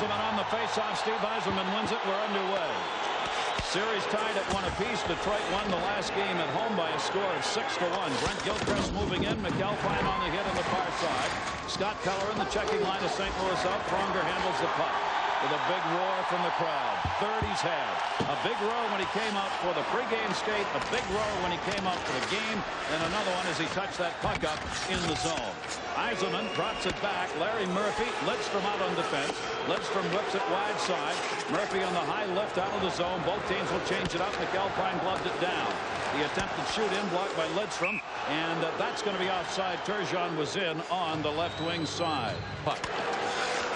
Yzerman on the faceoff. Steve Yzerman wins it. We're underway. Series tied at 1 apiece. Detroit won the last game at home by a score of 6-1. Brent Gilchrist moving in. McAlpine on the hit on the far side. Scott Keller in the checking line of St. Louis out. Pronger handles the puck with a big roar from the crowd. Third he's had. A big roar when he came out for the pregame skate. A big roar when he came out for the game. And another one as he touched that puck up in the zone. Yzerman drops it back. Larry Murphy, Lidstrom out on defense. Lidstrom whips it wide side. Murphy on the high lift out of the zone. Both teams will change it up. McAlpine gloved it down. The attempted shoot in, blocked by Lidstrom. And that's going to be offside. Turgeon was in on the left wing side. Puck.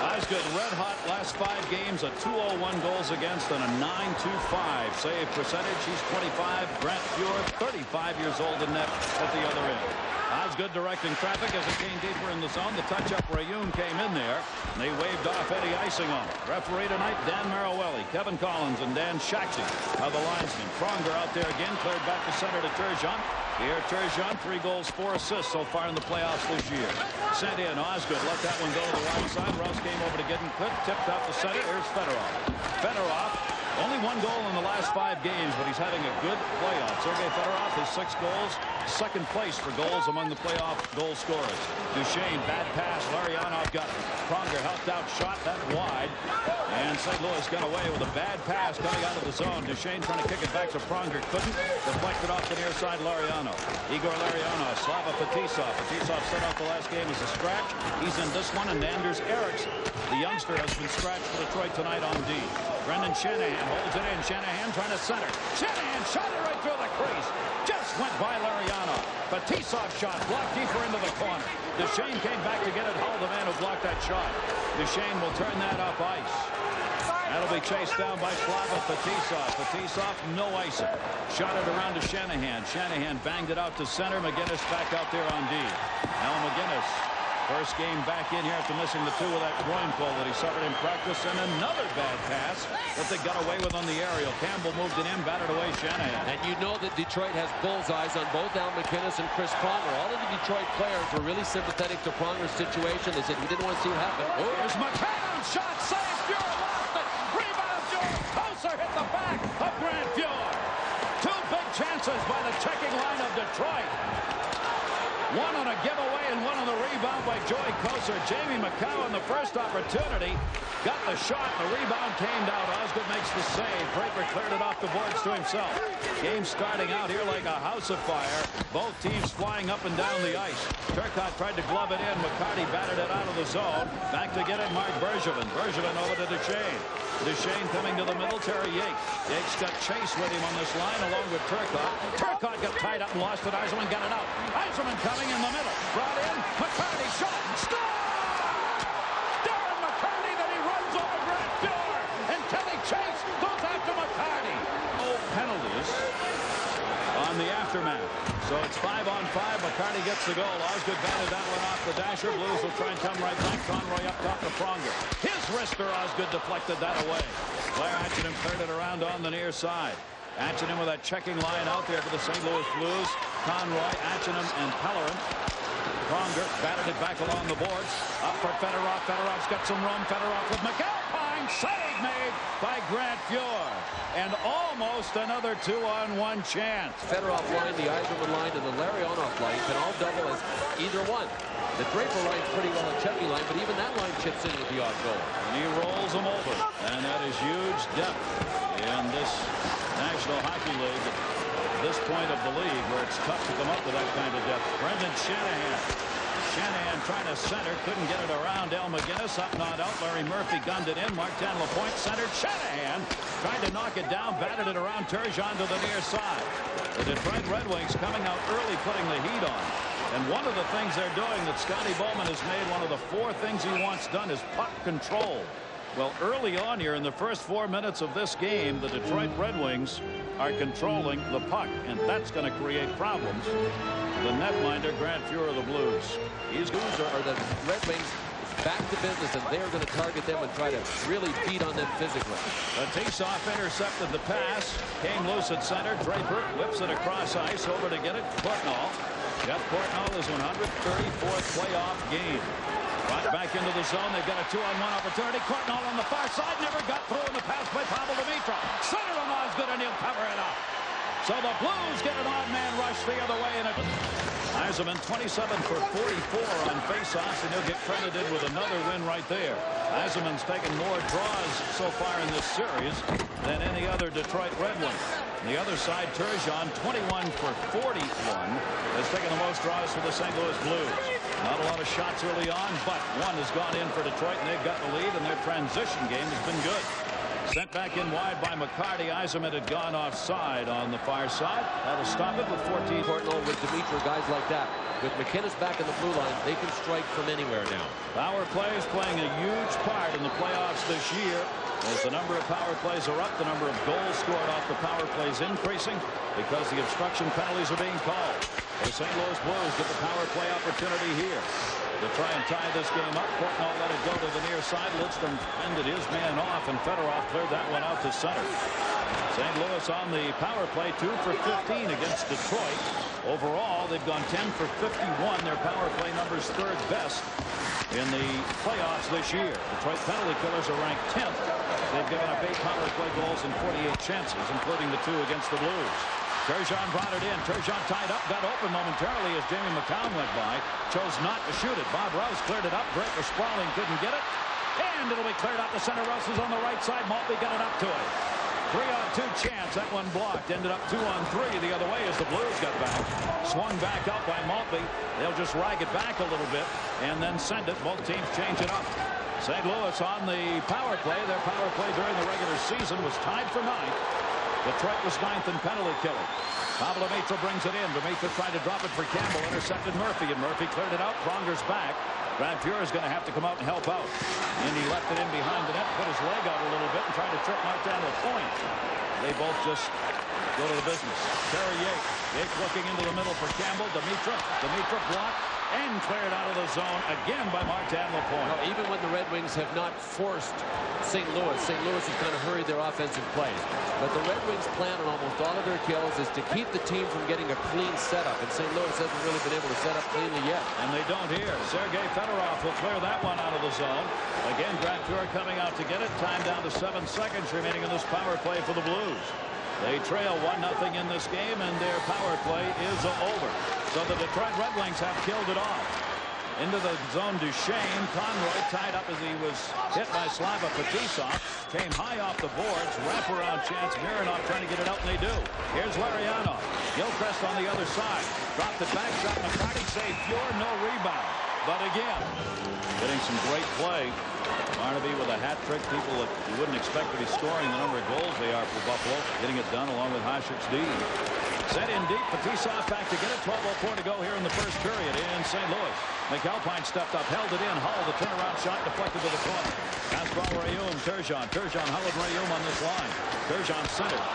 Osgood red hot last 5 games, a 201 goals against and a 925 save percentage. He's 25. Grant Fuhr, 35 years old in net at the other end. Osgood directing traffic as it came deeper in the zone. The touch-up Rayun came in there, and they waved off any icing on it. Referee tonight, Dan Marawelli, Kevin Collins, and Dan Shaxi are the linesmen. Pronger out there again, cleared back to center to Turgeon. Here, Turgeon, 3 goals, 4 assists so far in the playoffs this year. Sent in, Osgood let that one go to the right side. Rouse came over to get him quick, tipped out to center. Here's Fedorov. Fedorov, only 1 goal in the last 5 games, but he's having a good playoff. Sergei Fedorov has 6 goals, second place for goals among the playoff goal scorers. Duchesne, bad pass. Larionov got it. Pronger helped out, shot that wide. And St. Louis got away with a bad pass coming out of the zone. Duchesne trying to kick it back to Pronger. Couldn't. Deflected off the near side, Larionov. Igor Larionov, Slava Fetisov. Fetisov set out the last game as a scratch. He's in this one, and Anders Eriksson, the youngster, has been scratched for Detroit tonight on D. Brendan Shanahan holds it in. Shanahan trying to center. Shanahan shot it right through the crease. Just went by Larionov. Fetisov shot blocked deeper into the corner. Duchesne came back to get it. Hall, the man who blocked that shot. Duchesne will turn that up ice. That'll be chased down by Slava Fetisov. Fetisov, no icing. Shot it around to Shanahan. Shanahan banged it out to center. McGinnis back out there on D. Now McGinnis, first game back in here after missing the 2 with that groin pull that he suffered in practice. And another bad pass that they got away with on the aerial. Campbell moved it in, batted away Shanahan. And you know that Detroit has bullseyes on both Al McInnes and Chris Pronger. All of the Detroit players were really sympathetic to Pronger's situation. They said he didn't want to see what happened. Oh, here's McCann. Shot, save, Fuhr lost it. Rebound, Fuhr. Koser hit the back of Grant Fuhr. 2 big chances by the checking line of Detroit. One on a giveaway and one on the rebound by Joey Koser. Jamie McCowan, the first opportunity, got the shot. The rebound came down. Osgood makes the save. Draper cleared it off the boards to himself. Game starting out here like a house of fire. Both teams flying up and down the ice. Turcotte tried to glove it in. McCarty batted it out of the zone. Back to get it, Mark Bergevin. Bergevin over to Duchesne. Duchesne coming to the middle. Terry Yates. Yates got Chase with him on this line along with Turcotte. Turcotte got tied up and lost it. Yzerman got it out. Yzerman coming in the middle. Brought in. McCarty shot. Score! Darren McCarty, then he runs over Grant Fuhr. And Kelly Chase goes after McCarty. No penalties on the aftermath. So it's 5-on-5. McCarty gets the goal. Osgood batted that one off the dasher. Blues will try and come right back. Conroy up top to Pronger. His wrister, Osgood deflected that away. Blair Atchison cleared it around on the near side. Atchison with that checking line out there for the St. Louis Blues. Conroy, Atchison, and Pellerin. Pronger batted it back along the boards. Up for Fedorov. Fedorov's got some room. Fedorov with McAlpine. Save made by Grant Fuhr. And almost another 2-on-1 chance. Fedorov line, the Yzerman line, and the Larionov line can all double as either one. The Draper line's pretty well a checking line, but even that line chips in with the odd goal. And he rolls them over. And that is huge depth in this National Hockey League. This point of the league where it's tough to come up with that kind of depth. Brendan Shanahan. Shanahan trying to center. Couldn't get it around. Al McGinnis up, not out. Larry Murphy gunned it in. Martin Lapointe centered. Shanahan tried to knock it down. Batted it around Turgeon to the near side. The Detroit Red Wings coming out early, putting the heat on. And one of the things they're doing that Scotty Bowman has made one of the 4 things he wants done is puck control. Well, early on here in the first 4 minutes of this game, the Detroit Red Wings are controlling the puck, and that's going to create problems. The netminder, Grant Fuhr of the Blues. These Blues are the Red Wings back to business, and they're going to target them and try to really beat on them physically. Fetisov intercepted the pass, came loose at center. Draper whips it across ice over to get it. Courtnall. Jeff Courtnall is 134th playoff game. Right back into the zone. They've got a 2-on-1 opportunity. Courtnall on the far side. Never got through in the pass by Pavel Dimitrov. Center of Osgood, and he'll cover it up. So the Blues get an odd man rush the other way. And Yzerman 27 for 44 on faceoffs, and he'll get credited with another win right there. Yzerman's taken more draws so far in this series than any other Detroit Red Wing. On the other side, Turgeon 21 for 41 has taken the most draws for the St. Louis Blues. Not a lot of shots early on, but one has gone in for Detroit, and they've got the lead, and their transition game has been good. Sent back in wide by McCarty. Yzerman had gone offside on the far side. That'll stop it with 14. Courtnall with Dimitrov, guys like that. With McInnes back in the blue line, they can strike from anywhere now. Power play is playing a huge part in the playoffs this year. As the number of power plays are up, the number of goals scored off the power plays increasing because the obstruction penalties are being called. The St. Louis Blues get the power play opportunity here to try and tie this game up. Courtnall let it go to the near side. Lidstrom fended his man off, and Fedorov cleared that one out to center. St. Louis on the power play, 2 for 15 against Detroit. Overall, they've gone 10 for 51. Their power play number's third best in the playoffs this year. Detroit penalty killers are ranked 10th. They've given up 8 power play goals and 48 chances, including the 2 against the Blues. Turgeon brought it in. Turgeon tied up, got open momentarily as Jamie McCown went by. Chose not to shoot it. Bob Rouse cleared it up. Draper sprawling, couldn't get it. And it'll be cleared out to center. Rouse is on the right side. Maltby got it up to it. 3-on-2 chance. That one blocked. Ended up 2-on-3 the other way as the Blues got back. Swung back up by Maltby. They'll just rag it back a little bit and then send it. Both teams change it up. St. Louis on the power play. Their power play during the regular season was tied for 9th. Detroit was 9th in penalty killing. Pavel Dimitrov brings it in. Dimitrov tried to drop it for Campbell. Intercepted Murphy, and Murphy cleared it out. Pronger's back. Brad Fuhr is going to have to come out and help out. And he left it in behind the net, put his leg out a little bit, and tried to trip Martin LaPointe. They both just go to the business. Terry Yates. Yates looking into the middle for Campbell. Dimitrov blocked and cleared out of the zone again by Martin LaPointe. Now, even when the Red Wings have not forced St. Louis has kind of hurried their offensive plays. But the Red Wings' plan on almost all of their kills is to keep the team from getting a clean setup. And St. Louis hasn't really been able to set up cleanly yet. And they don't here. Sergei Fedorov will clear that one out of the zone. Again, Brad Fuhr coming out to get it. Time down to 7 seconds remaining in this power play for the Blues. They trail 1-0 in this game, and their power play is over. So the Detroit Red Wings have killed it off. Into the zone, Duchesne. Conroy tied up as he was hit by Slava Fetisov. Came high off the boards. Wraparound chance. Mironov trying to get it out, and they do. Here's Larionov. Gilchrist on the other side. Dropped it back. Shot McCarty. Saved Fuhr. No rebound. But again, getting some great play. Barnaby with a hat trick. People that you wouldn't expect to be scoring the number of goals they are for Buffalo. Getting it done along with Hasek's D. Set in deep. Fetisov back to get it. 12:04 to go here in the first period in St. Louis. McAlpine stepped up, held it in. Hull, the turnaround shot deflected to the corner. Gaspar Rayum, Turgeon. Turgeon hulled Rayum on this line. Turgeon centered.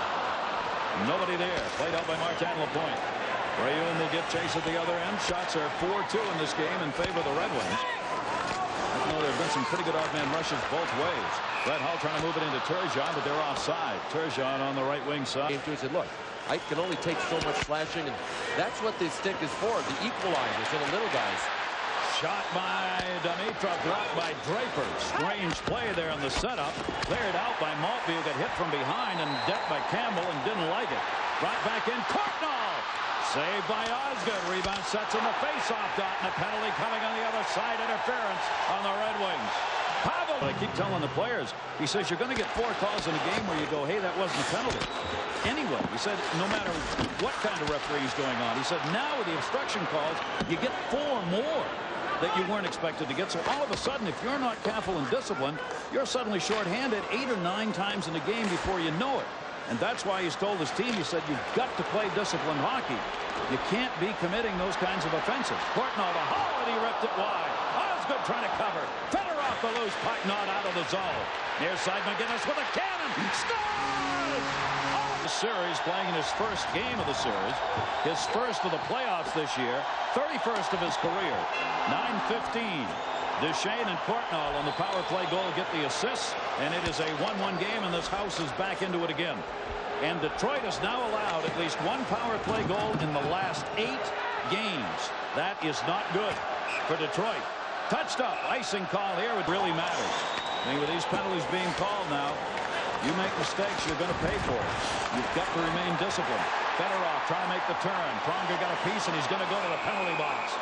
Nobody there. Played out by Martin LaPointe. Rayum will get chase at the other end. Shots are 4-2 in this game in favor of the Red Wings. I know there have been some pretty good odd man rushes both ways. Brett Hull trying to move it into Turgeon, but they're offside. Turgeon on the right wing side. He said, look, I can only take so much slashing, and that's what this stick is for, the equalizers for the little guys. Shot by Dimitrov, blocked by Draper. Strange play there in the setup. Cleared out by Maltby, who got hit from behind and decked by Campbell and didn't like it. Brought back in Courtnall. Saved by Osgood. Rebound sets in the face-off dot, and a penalty coming on the other side. Interference on the Red Wings. Pavel. I keep telling the players, he says, you're going to get 4 calls in a game where you go, hey, that wasn't a penalty. Anyway, he said, no matter what kind of referee is going on, he said, now with the obstruction calls, you get 4 more that you weren't expected to get. So all of a sudden, if you're not careful and disciplined, you're suddenly shorthanded 8 or 9 times in the game before you know it. And that's why he's told his team, he said, you've got to play disciplined hockey. You can't be committing those kinds of offenses. Courtnall to Hull, and he ripped it wide. Osgood trying to cover. Fedorov the loose puck, not out of the zone. Near side, McInnes with a cannon. Scores! The series, playing in his first game of the series. His first of the playoffs this year. 31st of his career. 9:15. Duchesne and Courtnall on the power play goal get the assists, and it is a 1-1 game, and this house is back into it again. And Detroit has now allowed at least 1 power play goal in the last 8 games. That is not good for Detroit. touched up. Icing call here. It really matters. I mean, with these penalties being called now, you make mistakes, you're going to pay for it. You've got to remain disciplined. Fedorov trying to make the turn. Pronger got a piece, and he's going to go to the penalty box.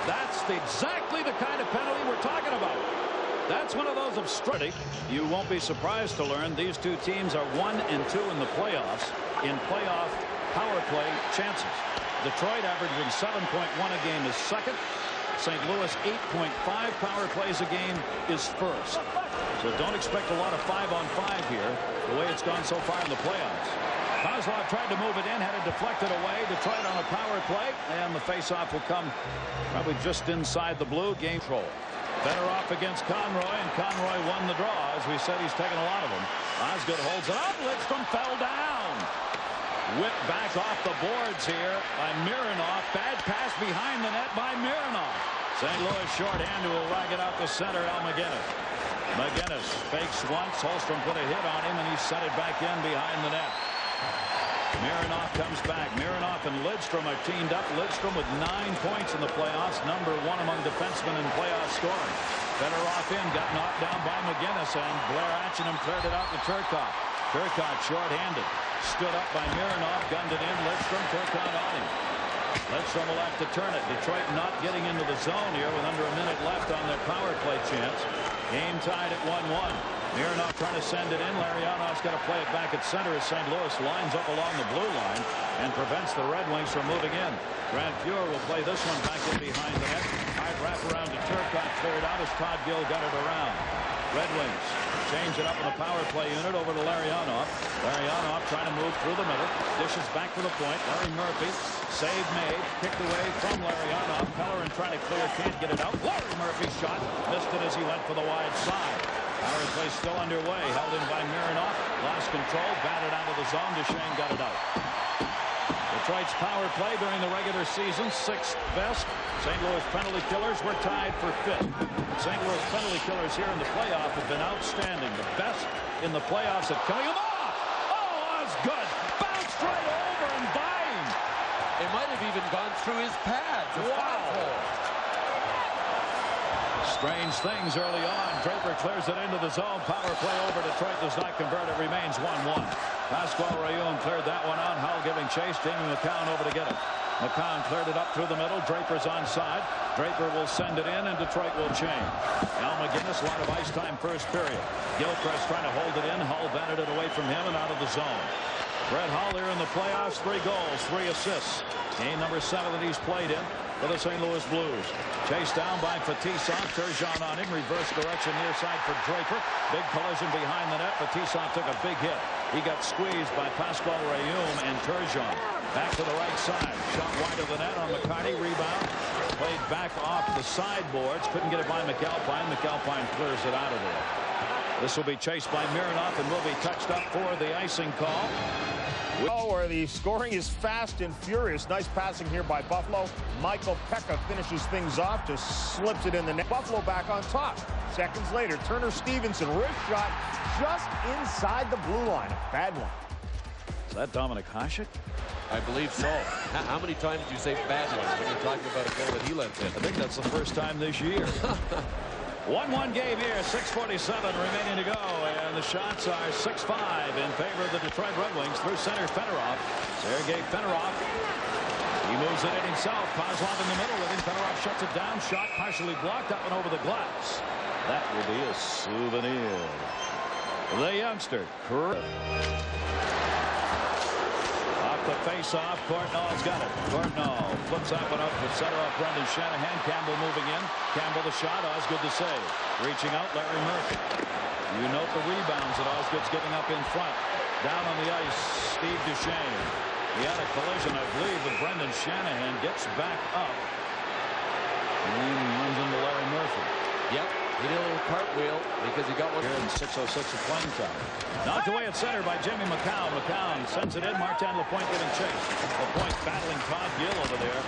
That's exactly the kind of penalty we're talking about. That's one of those obstructing. You won't be surprised to learn these two teams are 1 and 2 in the playoffs in playoff power play chances. Detroit averaging 7.1 a game is second. St. Louis 8.5 power plays a game is first. So don't expect a lot of 5-on-5 here, the way it's gone so far in the playoffs. Kozlov tried to move it in, had it deflected away. Detroit on a power play, and the faceoff will come probably just inside the blue. Game control. Fedorov against Conroy, and Conroy won the draw. As we said, he's taken a lot of them. Osgood holds it up. Lidstrom fell down. Whipped back off the boards here by Mironov. Bad pass behind the net by Mironov. St. Louis shorthand will rag it out to center. Al McGinnis. McGinnis fakes once. Holmstrom put a hit on him, and he sent it back in behind the net. Mironov comes back. Mironov and Lidstrom are teamed up. Lidstrom with 9 points in the playoffs. #1 among defensemen in playoff scoring. Fedorov in. Got knocked down by McGinnis, and Blair Atchingham cleared it out to Turcotte. Turcotte shorthanded. Stood up by Mironov. Gunned it in. Lidstrom. Turcotte on him. Lidstrom will have to turn it. Detroit not getting into the zone here with under a minute left on their power play chance. Game tied at 1-1. Mironov trying to send it in. Larionov's got to play it back at center as St. Louis lines up along the blue line and prevents the Red Wings from moving in. Grant Fuhr will play this one back in behind the net. Hard wrap around to Turcotte. Cleared out as Todd Gill got it around. Red Wings change it up in the power play unit over to Larionov. Larionov trying to move through the middle. Dishes back to the point. Larry Murphy. Save made. Kicked away from Larionov. Pellerin trying to clear. Can't get it out. Larry Murphy shot. Missed it as he went for the wide side. Power play still underway. Held in by Mironov. Lost control. Batted out of the zone. Duchesne got it out. Detroit's power play during the regular season, 6th best. St. Louis penalty killers were tied for 5th. St. Louis penalty killers here in the playoff have been outstanding. The best in the playoffs at killing them off. Oh, Osgood bounced right over and by him. It might have even gone through his pads. Wow. Strange things early on. Draper clears it into the zone. Power play over. Detroit does not convert. It remains 1-1. Pasquale Rayun cleared that one out. Howell giving chase. Jamie McCown over to get it. McCown cleared it up through the middle. Draper's onside. Draper will send it in, and Detroit will change. Al McGinnis, a lot of ice time first period. Gilchrist trying to hold it in. Hull batted it away from him and out of the zone. Brett Hull here in the playoffs. 3 goals, 3 assists. Game #7 that he's played in for the St. Louis Blues. Chased down by Fetisov. Turgeon on him. Reverse direction near side for Draper. Big collision behind the net. Fetisov took a big hit. He got squeezed by Pasquale Rayun and Turgeon. Back to the right side. Shot wide of the net on McCarty. Rebound. Played back off the sideboards. Couldn't get it by McAlpine. McAlpine clears it out of there. This will be chased by Mironov and will be touched up for the icing call. Where the scoring is fast and furious. Nice passing here by Buffalo. Michael Pekka finishes things off, just slips it in the net. Buffalo back on top. Seconds later, Turner Stevenson wrist shot just inside the blue line. A bad one. Is that Dominic Hasek? I believe so. How many times do you say bad ones when you're talking about a goal that he lets in? I think that's the first time this year. 1-1 game here, 6:47 remaining to go, and the shots are 6-5 in favor of the Detroit Red Wings through center. Fedorov. Sergei Fedorov. He moves it in himself. Kozlov in the middle with him. Fedorov shuts it down. Shot partially blocked up and over the glass. That will be a souvenir. The youngster. The face-off. Courtnall's got it. Courtnall flips that one up to center off Brendan Shanahan. Campbell moving in. Campbell the shot. Osgood to save. Reaching out, Larry Murphy. You note the rebounds that Osgood's giving up in front. Down on the ice, Steve Duchesne. He had a collision, I believe, with Brendan Shanahan. Gets back up. And runs into Larry Murphy. Yep. He did a little cartwheel because he got one here in 6:06 of playing time. Knocked away at center by Jimmy McCown. McCown sends it in. Martin Lapointe getting chased. Lapointe battling Todd Gill over there.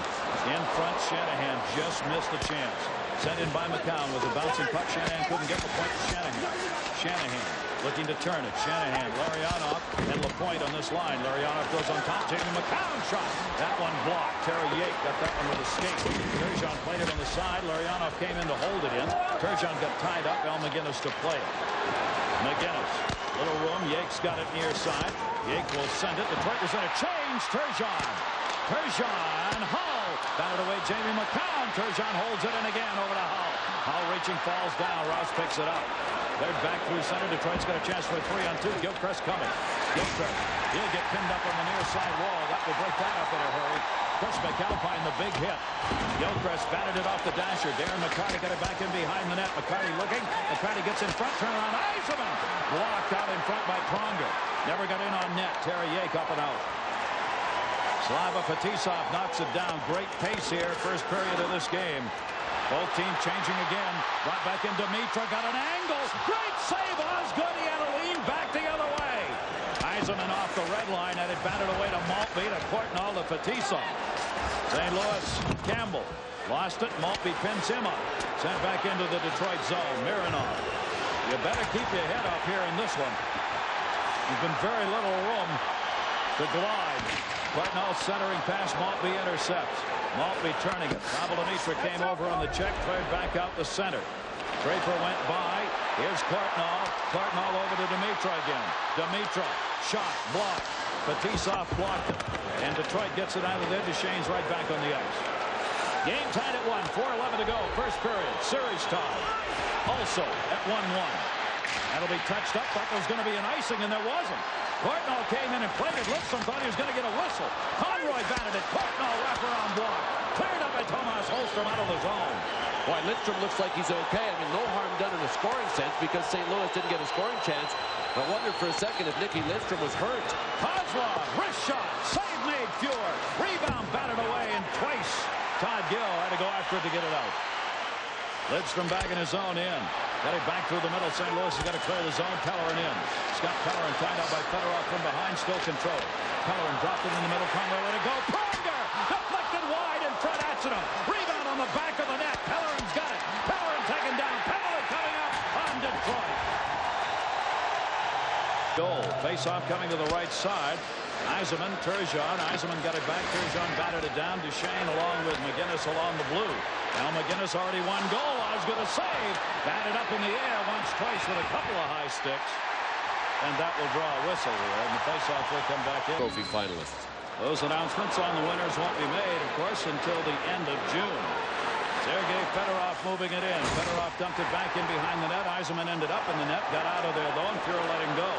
In front, Shanahan just missed the chance. Sent in by McCown with a bouncing puck. Shanahan couldn't get the point to Shanahan. Shanahan looking to turn it. Shanahan, Larionov, and LaPointe on this line. Larionov goes on top. Jamie McCown shot. That one blocked. Terry Yake got that one with a skate. Turgeon played it on the side. Larionov came in to hold it in. Turgeon got tied up. Al McGinnis to play it. McGinnis, little room. Yake's got it near side. Yake will send it. Detroit is going to change. Turgeon. Hull. Batted away Jamie McCown. Turgeon holds it in again over to Hull. Hull reaching, falls down. Rouse picks it up. They're back through center. Detroit's got a chance for a 3-on-2. Gilchrist coming. Gilchrist. He'll get pinned up on the near side wall. That will break that up in a hurry. Chris McAlpine, the big hit. Gilchrist batted it off the dasher. Darren McCarty got it back in behind the net. McCarty looking. McCarty gets in front. Turn around. Eisenman blocked out in front by Pronger. Never got in on net. Terry Yake up and out. Slava Fetisov knocks it down. Great pace here. First period of this game. Both teams changing again. Brought back in Dimitra. Got an angle. Great save. Osgood. He had a lean back the other way. Eisenman off the red line. Had it batted away to Maltby. To Courtnall to Fetisov. St. Louis. Campbell. Lost it. Maltby pins him up. Sent back into the Detroit zone. Mironov. You better keep your head up here in this one. There's been very little room to glide. Courtnall centering pass. Maltby intercepts. Maltby turning it. Pavel-Dimitra came over on the check. Cleared back out the center. Draper went by. Here's Courtnall. Courtnall over to Dimitra again. Dimitra. Shot. Blocked. Fetisov blocked it. And Detroit gets it out of there. Duchesne's right back on the ice. Game tied at 1. 4:11 to go. First period. Series tie. Also at 1-1. That'll be touched up. Thought there was going to be an icing, and there wasn't. Courtnall came in and played it. Lidstrom thought he was going to get a whistle. Conroy batted it. Courtnall wraparound block. Cleared up by Tomas Holmstrom out of the zone. Boy, Lidstrom looks like he's okay. I mean, no harm done in a scoring sense because St. Louis didn't get a scoring chance. I wondered for a second if Nicky Lidstrom was hurt. Kozlov, wrist shot. Save made. Fuhr. Rebound batted away, and twice Todd Gill had to go after it to get it out. Lidstrom back in his own end. Got it back through the middle. St. Louis has got to clear the zone. Pellerin in. Scott Pellerin tied up by Fedorov from behind. Still control. Pellerin dropped it in the middle. Conroy let it go. Pronger! Deflected wide in front. Atchino. Rebound on the back of the net. Pellerin's got it. Pellerin taken down. Penalty coming up on Detroit. Goal. Face-off coming to the right side. Eisenman, Turgeon. Eisenman got it back. Turgeon batted it down. Duchesne along with McGinnis along the blue. Now McGinnis already one goal. Osgood a save. Batted up in the air once, twice with a couple of high sticks. And that will draw a whistle here. And the faceoff will come back in. Trophy finalists. Those announcements on the winners won't be made, of course, until the end of June. Sergei Fedorov moving it in. Fedorov dumped it back in behind the net. Eisenman ended up in the net. Got out of there, though, and Fuhr let him go.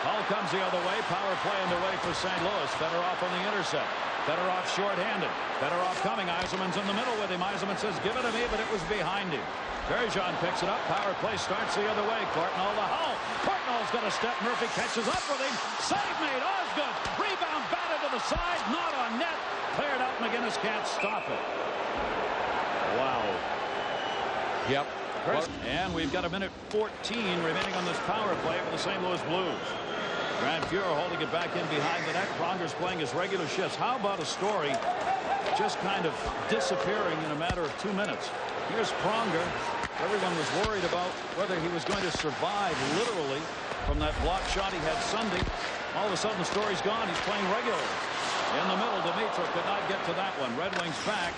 Hull comes the other way. Power play underway for St. Louis. Fedorov on the intercept. Fedorov short-handed. Fedorov coming. Eisenman's in the middle with him. Eisenman says, give it to me, but it was behind him. Turgeon picks it up. Power play starts the other way. Courtnall to Hull. Courtnall's going to step. Murphy catches up with him. Save made. Osgood. Rebound batted to the side. Not on net. Cleared out. McGinnis can't stop it. Wow. Yep. And we've got 1:14 remaining on this power play for the St. Louis Blues. Grant Fuhr holding it back in behind the net. Pronger's playing his regular shifts. How about a story just kind of disappearing in a matter of 2 minutes? Here's Pronger. Everyone was worried about whether he was going to survive literally from that block shot he had Sunday. All of a sudden the story's gone. He's playing regularly. In the middle, Dimitra could not get to that one. Red Wings back,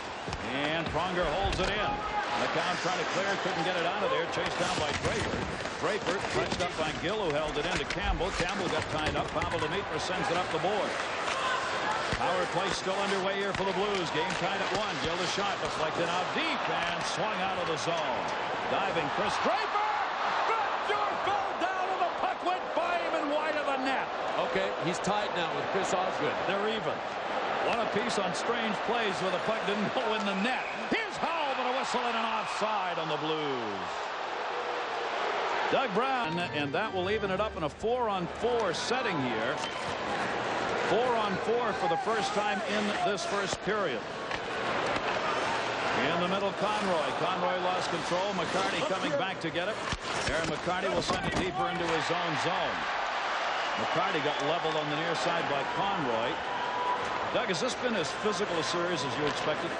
and Pronger holds it in. McCown trying to clear, couldn't get it out of there. Chased down by Draper. Draper touched up by Gill, who held it in to Campbell. Campbell got tied up. Pavel-Dimitra sends it up the board. Power play still underway here for the Blues. Game tied at 1. Gill the shot deflected out deep and swung out of the zone. Diving Chris Draper. Fuhr fell down and the puck went by him and wide of the net. Okay, he's tied now with Chris Osgood. They're even. One apiece on strange plays where the puck didn't go in the net. Here's Hull, but a whistle and an offside on the Blues. Doug Brown, and that will even it up in a 4-on-4 setting here. 4-on-4 for the first time in this first period. In the middle, Conroy. Conroy lost control. McCarty coming back to get it. Aaron McCarty will send it deeper into his own zone. McCarty got leveled on the near side by Conroy. Doug, has this been as physical a series as you expected?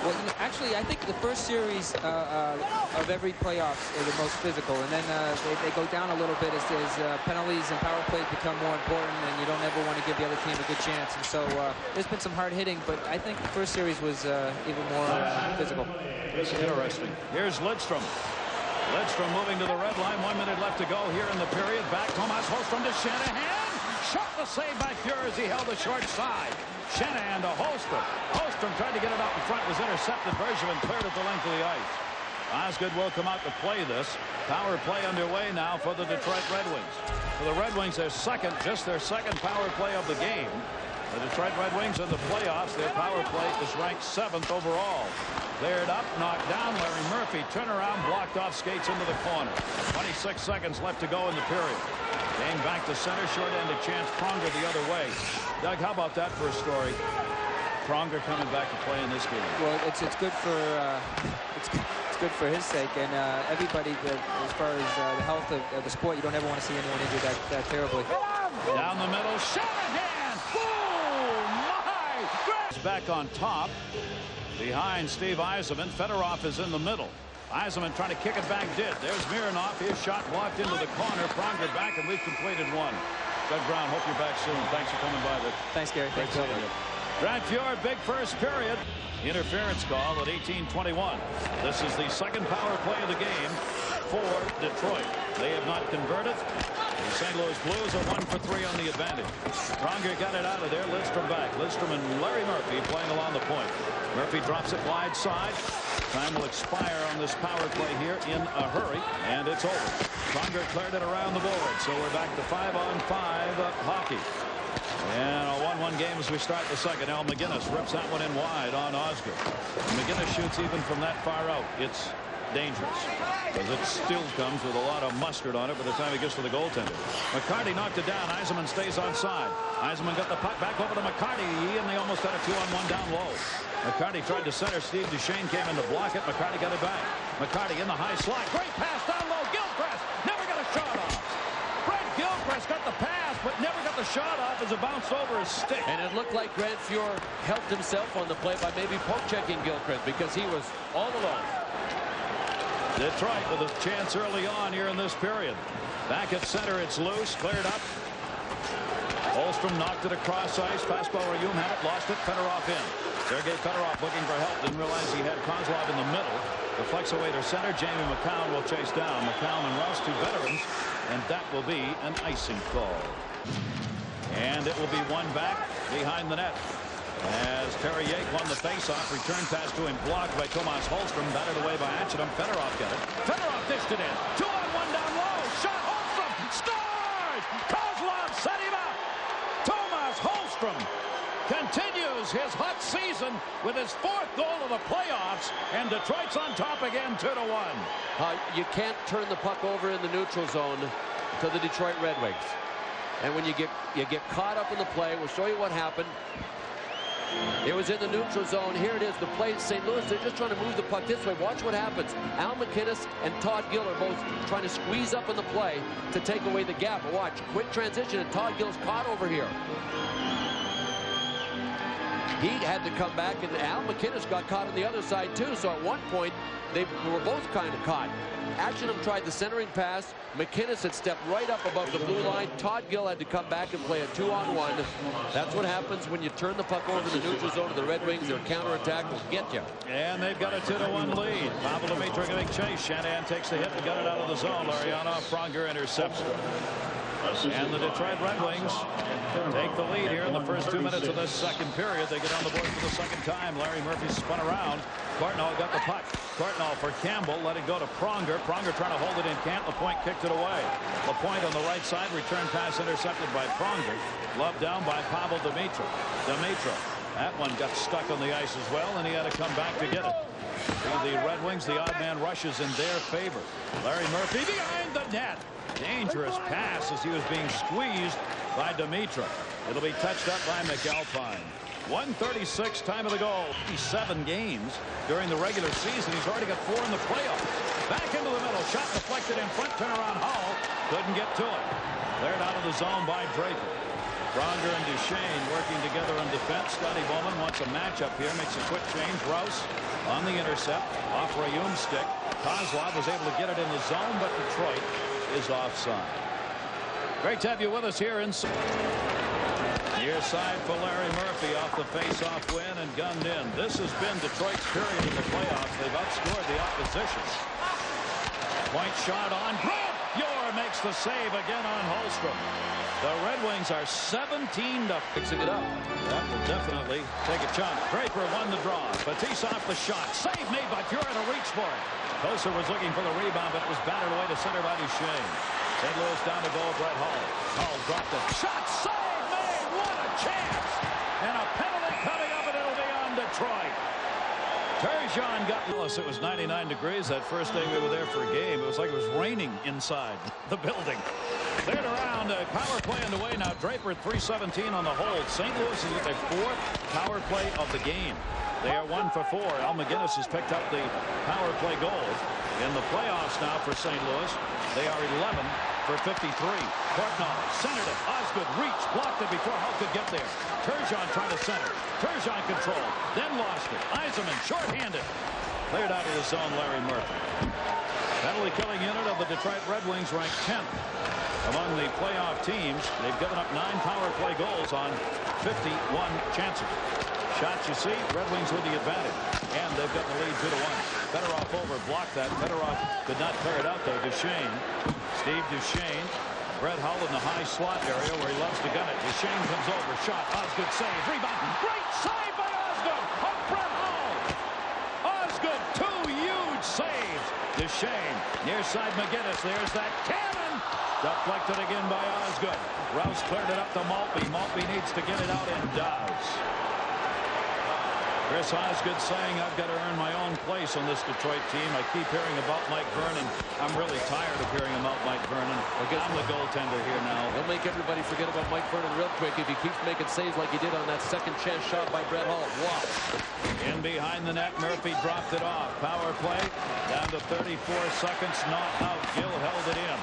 Well, you know, actually, I think the first series of every playoffs are the most physical, and then they go down a little bit as penalties and power plays become more important, and you don't ever want to give the other team a good chance. And so there's been some hard hitting, but I think the first series was even more physical. This is interesting. Here's Lidstrom. Lidstrom moving to the red line. 1 minute left to go here in the period. Back Tomas Holmstrom to Shanahan. Shot the save by Fuhr as he held the short side. Shanahan to Holmstrom. Holmstrom tried to get it out in front. Was intercepted. Bergevin cleared at the length of the ice. Osgood will come out to play this. Power play underway now for the Detroit Red Wings. For the Red Wings, just their second power play of the game. The Detroit Red Wings in the playoffs, their power play is ranked 7th overall. Cleared up, knocked down. Larry Murphy, turnaround, blocked off skates into the corner. 26 seconds left to go in the period. Game back to center, short-handed chance. Pronger the other way. Doug, how about that for a story? Pronger coming back to play in this game. Well, it's good for it's good for his sake, and everybody. As far as the health of the sport, you don't ever want to see anyone injured that terribly. Down the middle, Shanahan. Boom! My goodness! Back on top. Behind Steve Yzerman. Fedorov is in the middle. Yzerman trying to kick it back. There's Mironov. His shot blocked into the corner. Pronger back, and we've completed one. Doug Brown, hope you're back soon. Thanks for coming by. Thanks, Gary. Great seeing you. Grant Fuhr, big first period. Interference call at 18:21. This is the second power play of the game for Detroit. They have not converted. The St. Louis Blues are 1 for 3 on the advantage. Pronger got it out of there. Lidstrom back. Lidstrom and Larry Murphy playing along the point. Murphy drops it wide side. Time will expire on this power play here in a hurry, and it's over. Pronger cleared it around the board, so we're back to 5-on-5 hockey. And a 1-1 game as we start the second. Al McGinnis rips that one in wide on Osgood. McGinnis shoots even from that far out. It's dangerous because it still comes with a lot of mustard on it by the time he gets to the goaltender. McCarty knocked it down. Yzerman stays on side. Yzerman got the puck back over to McCarty, and they almost had a 2-on-1 down low. McCarty tried to center. Steve Duchesne came in to block it. McCarty got it back. McCarty in the high slot. Great pass down low. Gilchrist never got a shot off. Brent Gilchrist got the pass, but never got the shot off as it bounced over his stick. And it looked like Grant Fuhr helped himself on the play by maybe poke-checking Gilchrist because he was all alone. Detroit with a chance early on here in this period. Back at center, it's loose, cleared up. Holmstrom knocked it across ice. Fastball Rayum had it, lost it. Fedorov in. Sergei Fedorov looking for help. Didn't realize he had Kozlov in the middle. Deflects away to center. Jamie McCown will chase down. McCown and Rouse, 2 veterans, and that will be an icing call. And it will be one back behind the net. As Terry Yake won the faceoff, return pass to him blocked by Tomas Holmstrom, batted away by Achinum. Fedorov got it. Fedorov dished it in. 2-on-1 down low. Shot. Holmstrom scores. Kozlov set him up. Tomas Holmstrom continues his hot season with his 4th goal of the playoffs, and Detroit's on top again, 2-1. You can't turn the puck over in the neutral zone to the Detroit Red Wings. And when you get caught up in the play, we'll show you what happened. It was in the neutral zone. Here it is. The play, St. Louis, they're just trying to move the puck this way. Watch what happens. Al McInnes and Todd Gill are both trying to squeeze up in the play to take away the gap. But watch, quick transition, and Todd Gill's caught over here. He had to come back, and Al McInnes got caught on the other side, too. So at one point, they were both kind of caught. Achinum tried the centering pass. McInnes had stepped right up above the blue line. Todd Gill had to come back and play a 2-on-1. That's what happens when you turn the puck over in the neutral zone of the Red Wings. Their counterattack will get you. And they've got a 2-1 lead. Pavel Demitra getting chase. Shanahan takes the hit and got it out of the zone. Larionov, Pronger intercepts it. And the Detroit Red Wings take the lead here in the first 2 minutes of this second period. They get on the board for the second time. Larry Murphy spun around. Courtnall got the puck. Courtnall for Campbell. Let it go to Pronger. Pronger trying to hold it in. Can't. LaPointe kicked it away. LaPointe on the right side. Return pass intercepted by Pronger. Gloved down by Pavel Demitra. That one got stuck on the ice as well, and he had to come back to get it. The Red Wings, the odd man rushes in their favor. Larry Murphy behind the net. Dangerous pass as he was being squeezed by Demitra. It'll be touched up by McAlpine. 1:36 time of the goal. 7 games during the regular season. He's already got 4 in the playoffs. Back into the middle. Shot deflected in front. Turnaround Hall. Couldn't get to it. Cleared out of the zone by Draper. Grounder and Duchesne working together on defense. Scotty Bowman wants a matchup here. Makes a quick change. Rouse on the intercept. Off Rayum's stick. Kozlov was able to get it in the zone, but Detroit is offside. Great to have you with us here inside. Near side for Larry Murphy off the face-off win and gunned in. This has been Detroit's period in the playoffs. They've outscored the opposition. Point shot on. Grant Yor makes the save again on Holmstrom. The Red Wings are 17 to Fixing it up. That will definitely take a chunk. Draper won the draw. Batiste off the shot. Save made by Yor to reach for it. Koser was looking for the rebound, but it was battered away to center by Duchesne. St. Louis down to goal. Brett Hull. Hull dropped it. Shot save made. What a chance. And a penalty coming up, and it'll be on Detroit. Turgeon got Willis. It was 99 degrees that first day we were there for a game. It was like it was raining inside the building. Cleared around. Power play underway now. Draper at 3:17 on the hold. St. Louis is at their 4th power play of the game. They are 1 for 4. Al McGinnis has picked up the power play goal. In the playoffs now for St. Louis, they are 11 for 53. Courtnall centered it. Osgood reached, blocked it before Hull could get there. Turgeon trying to center. Turgeon controlled, then lost it. Yzerman shorthanded. Cleared out of the zone, Larry Murphy. Penalty killing unit of the Detroit Red Wings ranked 10th among the playoff teams. They've given up 9 power play goals on 51 chances. Shots, you see, Red Wings with the advantage. And they've got the lead 2-1. Fedorov over, blocked that. Fedorov could not clear it out, though. Duchesne, Steve Duchesne. Brett Hull in the high slot area where he loves to gun it. Duchesne comes over, shot. Osgood save, rebound. Great save by Osgood on Brett Hull. Osgood, 2 huge saves. Duchesne, near side McGinnis. There's that cannon. Deflected again by Osgood. Rouse cleared it up to Maltby. Maltby needs to get it out and does. Chris Osgood saying, I've got to earn my own place on this Detroit team. I keep hearing about Mike Vernon. I'm really tired of hearing about Mike Vernon. I'm the goaltender here now. He'll make everybody forget about Mike Vernon real quick if he keeps making saves like he did on that second chance shot by Brett Hull. Watch. In behind the net, Murphy dropped it off. Power play down to 34 seconds. Not out. Gill held it in.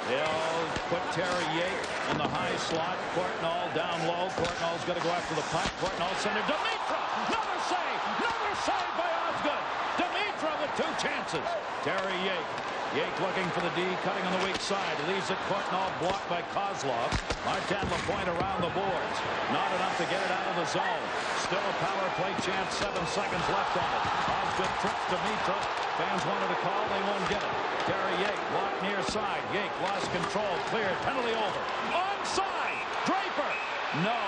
They'll put Terry Yake in the high slot. Courtnall down low. Courtnall's going to go after the puck. Courtnall center. Dimitra! Another save! Another save by Osgood! Dimitra with 2 chances. Terry Yake. Yake looking for the D, cutting on the weak side. Leaves it. Courtnall blocked by Kozlov. Martin Lapointe around the boards. Not enough to get it out of the zone. Still a power play chance. 7 seconds left on it. Osgood trips Dimitra. Fans wanted to call. They won't get it. Terry Yake blocked near side. Yake lost control. Cleared. Penalty over. Onside. Draper. No.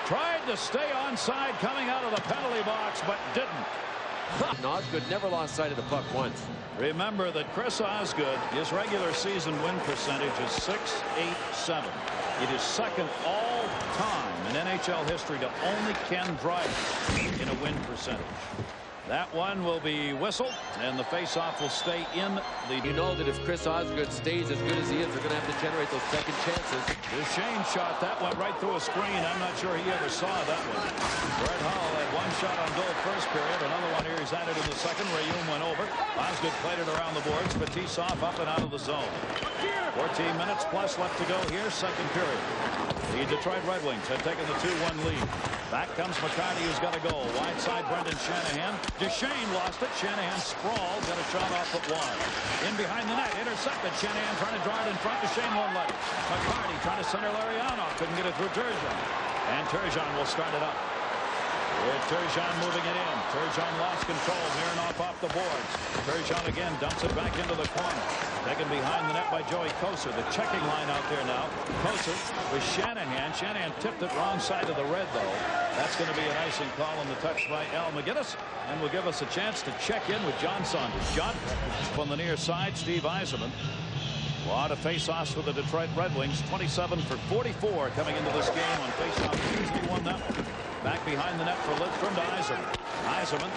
Tried to stay onside coming out of the penalty box, but didn't. Osgood never lost sight of the puck once. Remember that Chris Osgood, his regular season win percentage is .687. It is second all time in NHL history to only Ken Dryden in a win percentage. That one will be whistled, and the faceoff will stay in the... You know that if Chris Osgood stays as good as he is, they're going to have to generate those second chances. Duchesne shot. That went right through a screen. I'm not sure he ever saw that one. Brett Hull had 1 shot on goal first period. Another one here. He's added in the second. Rayum went over. Osgood played it around the boards. Batiste off, up and out of the zone. 14 minutes plus left to go here, second period. The Detroit Red Wings have taken the 2-1 lead. Back comes McCarty, who's got a goal. Wide side, Brendan Shanahan. Duchesne lost it. Shanahan sprawled. Got a shot off at wide. In behind the net. Intercepted. Shanahan trying to draw it in front. Duchesne won't let it. McCarty trying to center Larionov. Couldn't get it through Turgeon. And Turgeon will start it up. With Turgeon moving it in. Turgeon lost control. Mironov off the boards. Turgeon again dumps it back into the corner. Taken behind the net by Joey Koser. The checking line out there now. Koser with Shanahan. Shanahan tipped it wrong side of the red, though. That's going to be an icing call on the touch by Al McGinnis. And will give us a chance to check in with John Saunders. John on the near side. Steve Yzerman. A lot of face-offs for the Detroit Red Wings. 27 for 44 coming into this game on face-offs. Usually won that one. Back behind the net for Lidstrom to Yzerman. Yzerman,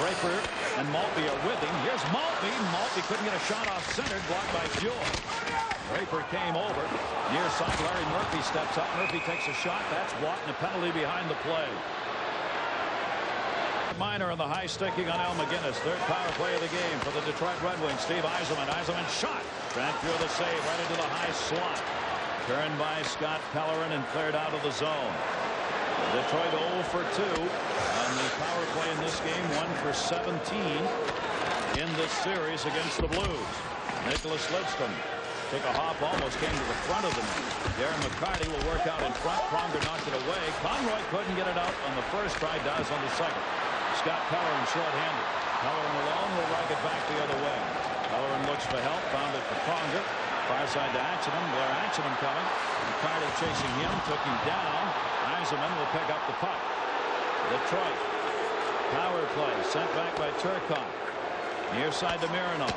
Draper, and Maltby are with him. Here's Maltby. Maltby couldn't get a shot off center. Blocked by Fuel. Draper came over. Near side, Larry Murphy steps up. Murphy takes a shot. That's blocked and a penalty behind the play. Minor on the high sticking on Al McGinnis. Third power play of the game for the Detroit Red Wings. Steve Yzerman. Yzerman shot. Grant Fuel the save right into the high slot. Turned by Scott Pellerin and cleared out of the zone. Detroit 0 for 2 on the power play in this game. 1 for 17 in this series against the Blues. Nicholas Lidstrom took a hop, almost came to the front of the net. Darren McCarty will work out in front. Pronger knocked it away. Conroy couldn't get it out on the first try. Does on the second. Scott Pellerin short-handed. Pellerin alone will rag it back the other way. Pellerin looks for help. Found it for Pronger. Far side to Achinum. Blair Achinum coming. McCarty chasing him. Took him down. Eisenman will pick up the puck. Detroit. Power play. Sent back by Turcotte. Near side to Mironov.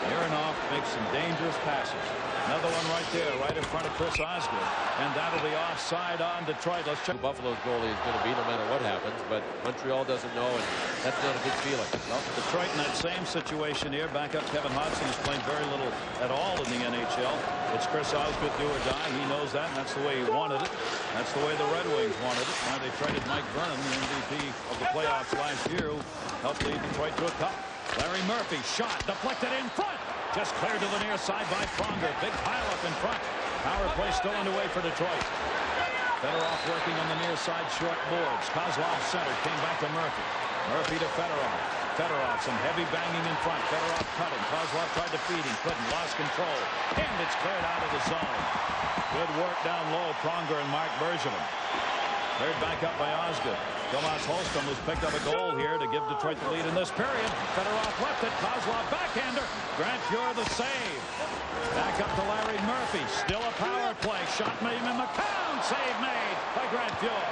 Mironov makes some dangerous passes. Another one right there, right in front of Chris Osgood. And that'll be offside on Detroit. Let's check. Buffalo's goalie is going to be no matter what happens, but Montreal doesn't know, and that's not a good feeling. Well, Detroit in that same situation here. Backup Kevin Hodgson has played very little at all in the NHL. It's Chris Osgood, do or die. He knows that, and that's the way he wanted it. That's the way the Red Wings wanted it. Now they traded Mike Vernon, the MVP of the playoffs last year, who helped lead Detroit to a cup. Larry Murphy shot, deflected in front. Just cleared to the near side by Pronger. Big pile up in front. Power play still underway for Detroit. Fedorov working on the near side short boards. Kozlov center, came back to Murphy. Murphy to Fedorov. Fedorov, some heavy banging in front. Fedorov cutting. Kozlov tried to feed him, couldn't. Lost control. And it's cleared out of the zone. Good work down low, Pronger and Mark Bergevin. Cleared back up by Osgood. Tomas Holstrom has picked up a goal here to give Detroit the lead in this period. Fedorov left it. Kozlov backhander. Grant Fuhr the save. Back up to Larry Murphy. Still a power play. Shot made in McCown. Save made by Grant Fuhr.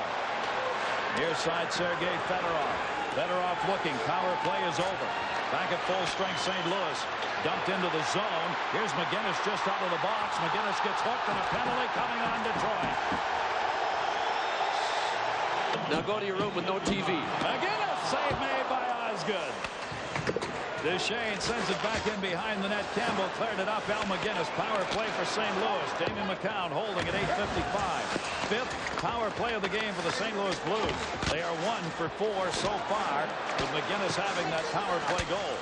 Near side Sergei Fedorov. Fedorov looking. Power play is over. Back at full strength St. Louis. Dumped into the zone. Here's McGinnis just out of the box. McGinnis gets hooked and a penalty coming on Detroit. Now go to your room with no TV. McGinnis, save made by Osgood. Duchesne sends it back in behind the net. Campbell cleared it up. Al McGinnis, power play for St. Louis. Damian McCown holding at 8:55. Fifth power play of the game for the St. Louis Blues. They are 1 for 4 so far, with McGinnis having that power play goal.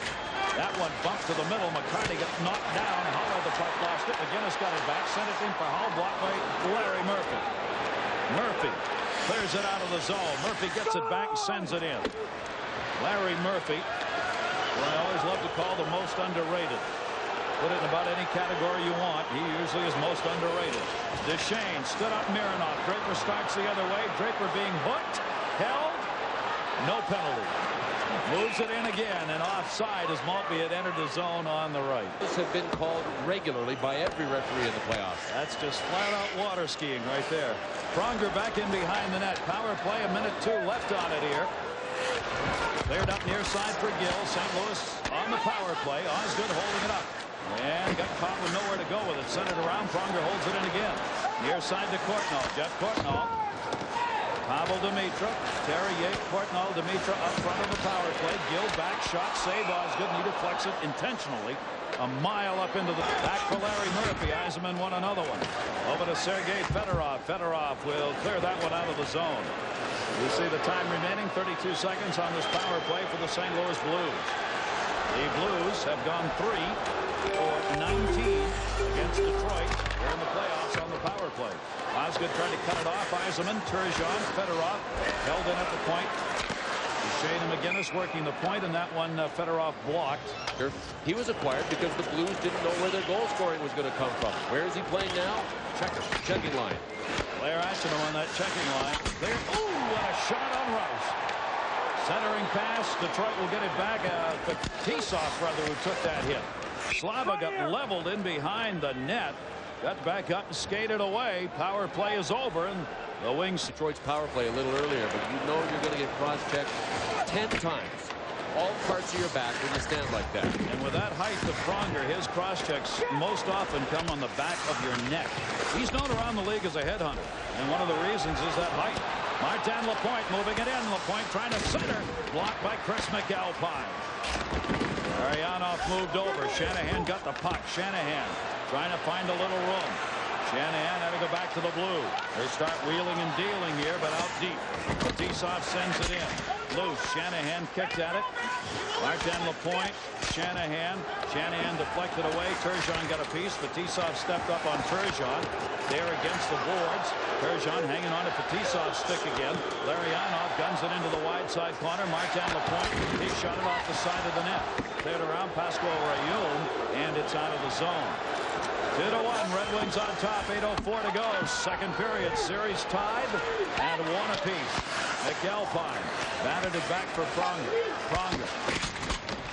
That one bumped to the middle. McCarty got knocked down. Holler the puck lost it. McGinnis got it back. Sent it in for Hull. Blocked by Larry Murphy. Murphy clears it out of the zone. Murphy gets it back and sends it in. Larry Murphy, who I always love to call the most underrated. Put it in about any category you want. He usually is most underrated. Duchesne stood up Mironov. Draper starts the other way. Draper being hooked, held, no penalty. Moves it in again, and offside as Maltby had entered the zone on the right. This have been called regularly by every referee in the playoffs. That's just flat-out water skiing right there. Pronger back in behind the net. Power play, 1:02 left on it here. Cleared up near side for Gill. St. Louis on the power play. Osgood holding it up. And got caught with nowhere to go with it. Sent it around. Pronger holds it in again. Near side to Courtnall. Jeff Courtnall. Pavel Demitra, Terry Yates, Courtnall, Demitra up front of the power play. Gill back shot, save Osgood. He deflects it intentionally. A mile up into the back for Larry Murphy. Eisenman won another one. Over to Sergei Fedorov. Fedorov will clear that one out of the zone. You see the time remaining, 32 seconds on this power play for the St. Louis Blues. The Blues have gone 3 for 19 against Detroit. They're in the playoffs on the power play. Osgood trying to cut it off. Eisenman, Turgeon, Fedorov held in at the point. Duchesne and McGinnis working the point, and that one Fedorov blocked. He was acquired because the Blues didn't know where their goal scoring was going to come from. Where is he playing now? Checking line. Blair Achinum on that checking line. There. Ooh, what a shot on Rouse. Centering pass. Detroit will get it back. Tisov, brother, who took that hit. Slava got leveled in behind the net. Got back up and skated away. Power play is over, and the Wings. Detroit's power play a little earlier, but you know you're going to get cross-checked 10 times. All parts of your back when you stand like that. And with that height of Pronger, his cross-checks most often come on the back of your neck. He's known around the league as a headhunter, and one of the reasons is that height. Martin Lapointe moving it in. Lapointe trying to center. Blocked by Chris McAlpine. Arianov moved over. Shanahan got the puck. Shanahan trying to find a little room. Shanahan had to go back to the blue. They start wheeling and dealing here, but out deep. Fetisov sends it in. Loose. Shanahan kicked at it. Martin Lapointe. Shanahan. Shanahan deflected away. Turgeon got a piece. Fetisov stepped up on Turgeon. There against the boards. Turgeon hanging on to Fetisov's stick again. Larionov guns it into the wide side corner. Martin Lapointe. He shot it off the side of the net. Cleared around Pascal Rayun, and it's out of the zone. 2-1. Red Wings on top. 8:04 to go. Second period. Series tied and one apiece. McAlpine batted it back for Pronger. Pronger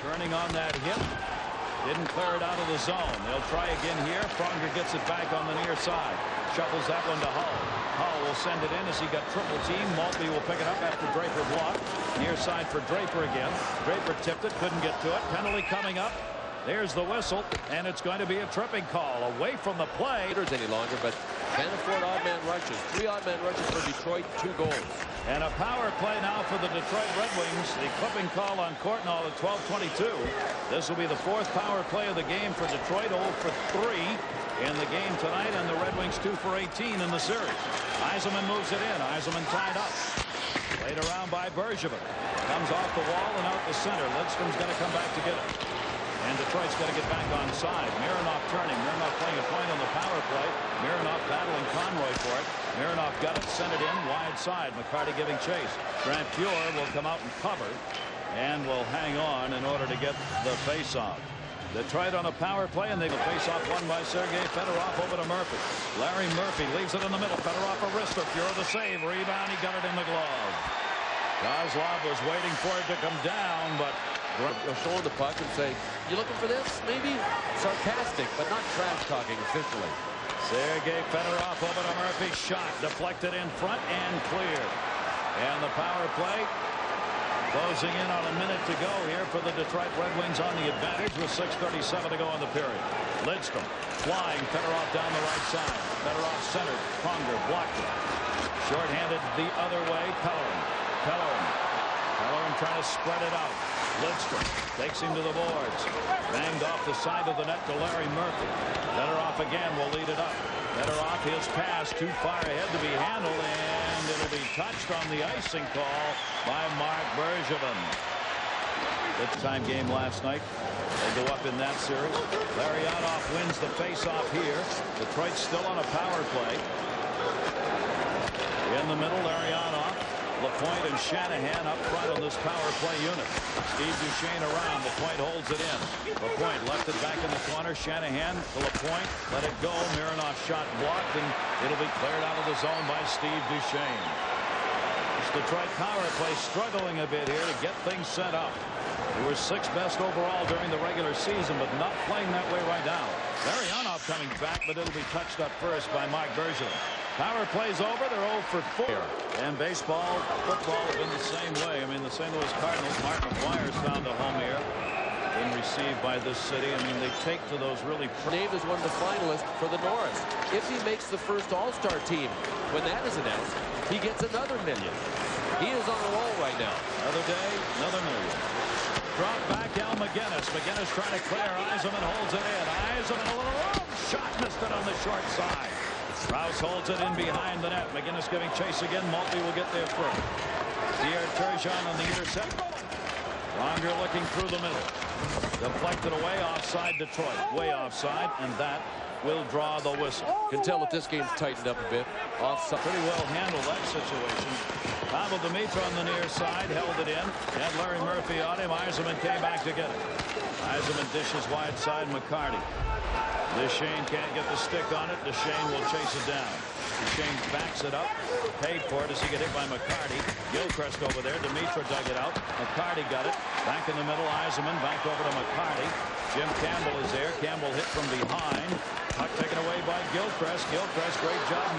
turning on that hit. Didn't clear it out of the zone. They'll try again here. Pronger gets it back on the near side. Shuffles that one to Hull. Hull will send it in as he got triple team. Maltby will pick it up after Draper blocked. Near side for Draper again. Draper tipped it. Couldn't get to it. Penalty coming up. There's the whistle, and it's going to be a tripping call away from the play. Any longer, but can't afford odd man rushes. 3 odd man rushes for Detroit, 2 goals. And a power play now for the Detroit Red Wings. The clipping call on Courtnall at 12:22. This will be the 4th power play of the game for Detroit. 0 for 3 in the game tonight, and the Red Wings 2 for 18 in the series. Yzerman moves it in. Yzerman tied up. Played around by Bergevin. Comes off the wall and out the center. Lidstrom's going to come back to get it. And Detroit's got to get back on side. Mironov turning. Mironov playing a point on the power play. Mironov battling Conroy for it. Mironov got it, sent it in wide side. McCarty giving chase. Grant Pure will come out and cover and will hang on in order to get the face-off. Detroit on a power play, and they will face-off won by Sergei Fedorov over to Murphy. Larry Murphy leaves it in the middle. Fedorov a wrister. Pure the save. Rebound. He got it in the glove. Kozlov was waiting for it to come down, but He'll show the puck and say, "You looking for this?" Maybe sarcastic, but not trash talking officially. Sergei Fedorov over to Murphy. Shot deflected in front and cleared. And the power play closing in on a minute to go here for the Detroit Red Wings on the advantage with 6:37 to go in the period. Lidstrom flying. Fedorov down the right side. Fedorov centered. Pronger blocked it. Shorthanded the other way. Pellerin trying to spread it out. Lidstrom takes him to the boards. Banged off the side of the net to Larry Murphy. Fedorov again will lead it up. Fedorov, his pass too far ahead to be handled, and it'll be touched on the icing call by Mark Bergevin. Good time game last night. They go up in that series. Larionov wins the face-off here. Detroit's still on a power play. In the middle, Larionov. Lapointe and Shanahan up front on this power play unit. Steve Duchesne around. Lapointe holds it in. Lapointe left it back in the corner. Shanahan to Lapointe. Let it go. Mironov shot blocked, and it'll be cleared out of the zone by Steve Duchesne. This Detroit power play struggling a bit here to get things set up. They were 6th best overall during the regular season, but not playing that way right now. Larionov coming back, but it'll be touched up first by Mark Bergevin. Power play's over. They're 0 for 4. And baseball, football have been the same way. I mean, the St. Louis Cardinals, Mark McGuire's found a home here. Been received by this city. I mean, they take to those really... Named as one of the finalists for the Norris. If he makes the first All-Star team, when that is announced, he gets another $1 million. He is on a roll right now. Another day, another $1 million. Drop back, Al McGinnis. McGinnis trying to clear. Yzerman holds it in. Yzerman a little long shot. Missed it on the short side. Rouse holds it in behind the net. McGinnis giving chase again. Maltby will get there first. Pierre Turgeon on the intercept. Pronger looking through the middle. Deflected away, offside Detroit. Way offside, and that will draw the whistle. Can tell that this game's tightened up a bit. Offside. Pretty well handled that situation. Pavel Demitra on the near side, held it in. Had Larry Murphy on him. Yzerman came back to get it. Yzerman dishes wide side. McCarty. Duchesne can't get the stick on it. Duchesne will chase it down. Duchesne backs it up. Paid for it as he got hit by McCarty. Gilchrist over there. Demitra dug it out. McCarty got it. Back in the middle. Yzerman back over to McCarty. Jim Campbell is there. Campbell hit from behind. Puck taken away by Gilchrist. Gilchrist, great job.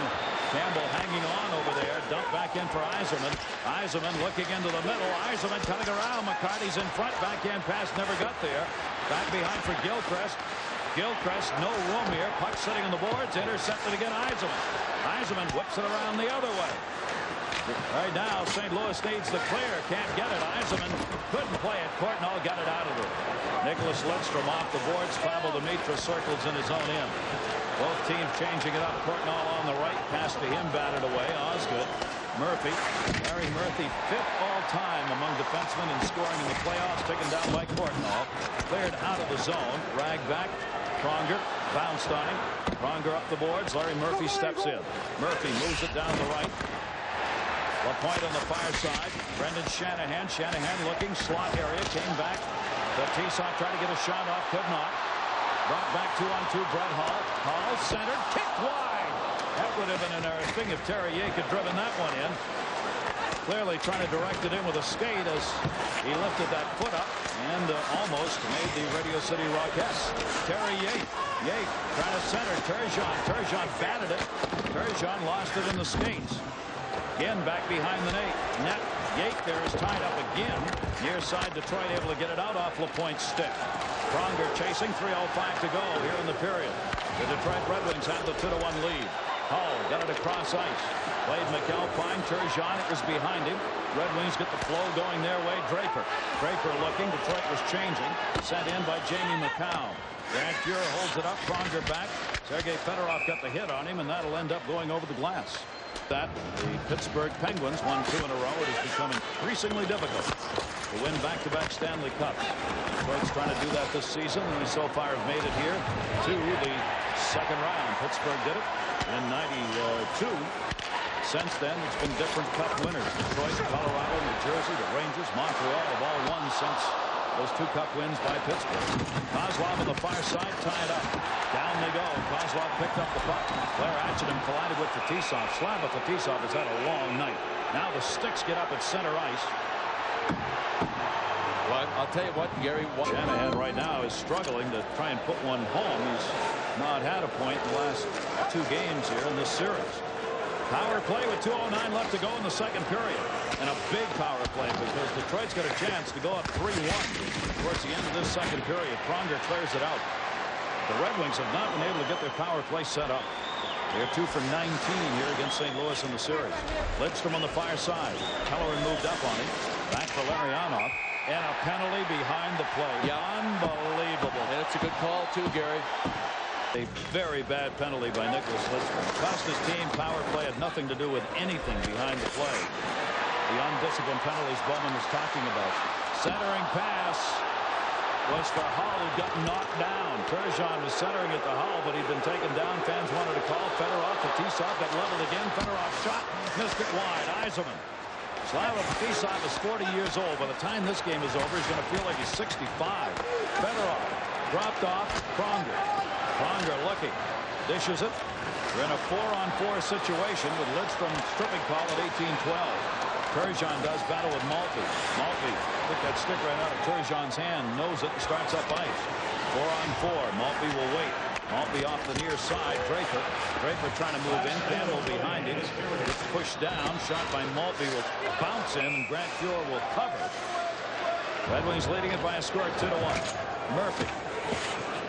Campbell hanging on over there. Dumped back in for Yzerman. Yzerman looking into the middle. Yzerman coming around. McCarty's in front. Backhand pass never got there. Back behind for Gilchrist. Gilchrist, no room here. Puck sitting on the boards. Intercepted again. Yzerman. Yzerman whips it around the other way. Right now, St. Louis needs the clear. Can't get it. Yzerman couldn't play it. Courtnall got it out of there. Nicholas Lidstrom off the boards. Pavel Demitra circles in his own end. Both teams changing it up. Courtnall on the right. Pass to him. Batted away. Osgood. Murphy. Larry Murphy, 5th all-time among defensemen in scoring in the playoffs. Taken down by Courtnall. Cleared out of the zone. Ragged back. Pronger bounced on him. Pronger up the boards. Larry Murphy steps in. Murphy moves it down the right. LaPointe on the far side. Brendan Shanahan. Shanahan looking. Slot area. Came back. Fetisov tried to get a shot off. Could not. Brought back 2-on-2. Brett Hall. Hall centered. Kicked wide. That would have been an thing if Terry Yake had driven that one in. Clearly trying to direct it in with a skate as he lifted that foot up and almost made the Radio City Rockettes. Terry Yake. Yake trying to center. Turgeon. Turgeon batted it. Turgeon lost it in the skates. Again back behind the net. Yake there is tied up again. Near side Detroit able to get it out off LaPointe's stick. Pronger chasing. 3:05 to go here in the period. The Detroit Red Wings have the 2-1 lead. Hull got it across ice. Played McAlpine. Turgeon, it was behind him. Red Wings get the flow going their way. Draper. Draper looking. Detroit was changing. Sent in by Jamie McCown. Grant Fuhrer holds it up. Pronger back. Sergei Fedorov got the hit on him, and that'll end up going over the glass. That the Pittsburgh Penguins won 2 in a row. It has become increasingly difficult to win back-to-back Stanley Cups. Detroit's trying to do that this season, and we so far have made it here to the second round. Pittsburgh did it in '92. Since then, it's been different Cup winners. Detroit, Colorado, New Jersey, the Rangers, Montreal have all won since those 2 Cup wins by Pittsburgh. Kozlov on the far side, tied up. Down they go. Kozlov picked up the puck. Blair Atchison collided with Fetisov. Slava Fetisov has had a long night. Now the Sticks get up at center ice. Well, I'll tell you what, Gary. Shanahan right now is struggling to try and put one home. He's not had a point in the last 2 games here in this series. Power play with 2:09 left to go in the second period. And a big power play because Detroit's got a chance to go up 3-1 towards the end of this second period. Pronger clears it out. The Red Wings have not been able to get their power play set up. They're 2 for 19 here against St. Louis in the series. Lidstrom on the far side. Pellerin moved up on him. Back for Larionov. And a penalty behind the play. Yeah. Unbelievable. And it's a good call, too, Gary. A very bad penalty by Nicholas Lidstrom. Cost his team. Power play had nothing to do with anything behind the play. The undisciplined penalties Bowman was talking about. Centering pass was for Hull, who got knocked down. Turgeon was centering at the Hull, but he'd been taken down. Fans wanted to call. Fedorov. Fetisov got leveled again. Fedorov shot. Missed it wide. Yzerman. Slava Fetisov is 40 years old. By the time this game is over, he's going to feel like he's 65. Fedorov dropped off. Pronger. Pronger looking. Dishes it. We're in a 4-on-4 situation with Lidstrom stripping call at 18-12. Turgeon does battle with Maltby. Maltby took that stick right out of Turgeon's hand. Knows it and starts up ice. 4-on-4. Maltby will wait. Maltby off the near side. Draper. Draper trying to move in. Campbell behind him. Gets pushed down. Shot by Maltby will bounce in, and Grant Fuhrer will cover. Red Wings leading it by a score of 2-1. Murphy.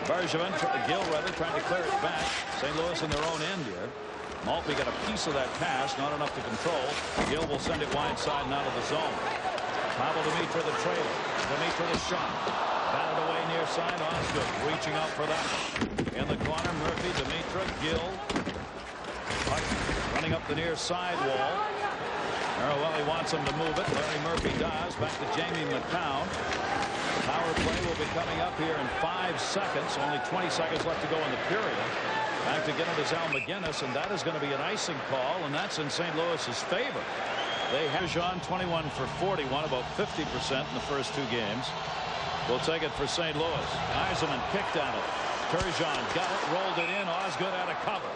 Bergevin, Gill rather, trying to clear it back. St. Louis in their own end here. Maltby got a piece of that pass, not enough to control. Gill will send it wide side and out of the zone. Pavel Demitra the trailer. Demitra the shot. Batted away near side. Osgood reaching out for that. In the corner, Murphy, Demitra, Gill. Running up the near side wall. Well, he wants him to move it. Larry Murphy does. Back to Jamie McCown. Power play will be coming up here in 5 seconds. Only 20 seconds left to go in the period. Back to get it is Al McGinnis, and that is going to be an icing call, and that's in St. Louis's favor. They have Jean 21 for 41, about 50% in the first 2 games. We'll take it for St. Louis. Yzerman kicked at it. Turgeon got it, rolled it in. Osgood out of cover.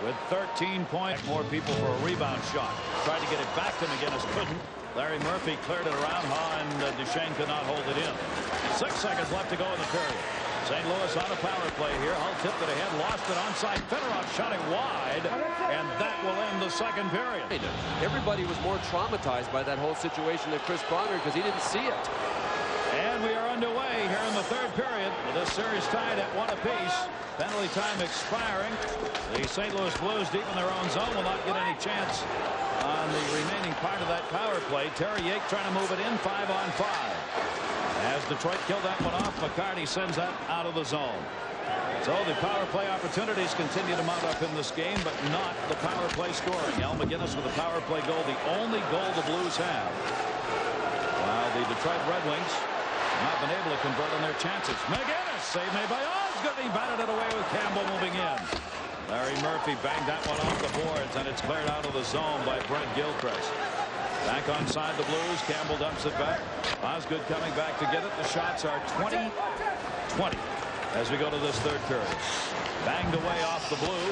With 13 points, more people for a rebound shot. Tried to get it back to McGinnis, couldn't. Larry Murphy cleared it around, and Duchesne could not hold it in. 6 seconds left to go in the period. St. Louis on a power play here. Hull tipped it ahead, lost it onside. Fedorov shot it wide, and that will end the second period. Everybody was more traumatized by that whole situation than Chris Pronger because he didn't see it. And we are underway here in the third period with this series tied at 1 apiece. Penalty time expiring. The St. Louis Blues deep in their own zone will not get any chance on the remaining part of that power play. Terry Yake trying to move it in 5-on-5. As Detroit killed that one off, McCarty sends that out of the zone. So the power play opportunities continue to mount up in this game, but not the power play scoring. Al McGinnis with a power play goal, the only goal the Blues have. While the Detroit Red Wings have not been able to convert on their chances. McGinnis, save made by Osgood. He batted it away with Campbell moving in. Larry Murphy banged that one off the boards, and it's cleared out of the zone by Brent Gilchrist. Back onside the Blues. Campbell dumps it back. Osgood coming back to get it. The shots are 20-20 as we go to this third period. Banged away off the blue.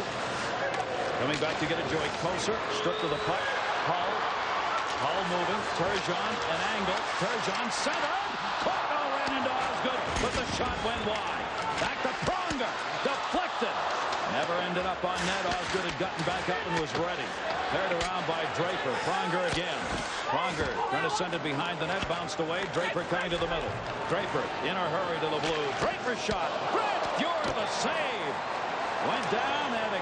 Coming back to get it, Joey Koser. Stripped to the puck. Hull moving. Turgeon, an angle. Turgeon centered. Courtnall ran into Osgood, but the shot went wide. Back to Pronger. Deflected. Never ended up on net. Osgood had gotten back up and was ready. Cleared around by Draper. Pronger again. Pronger trying to send it behind the net. Bounced away. Draper coming to the middle. Draper in a hurry to the blue. Draper shot. Grant Fuhr the save. Went down and to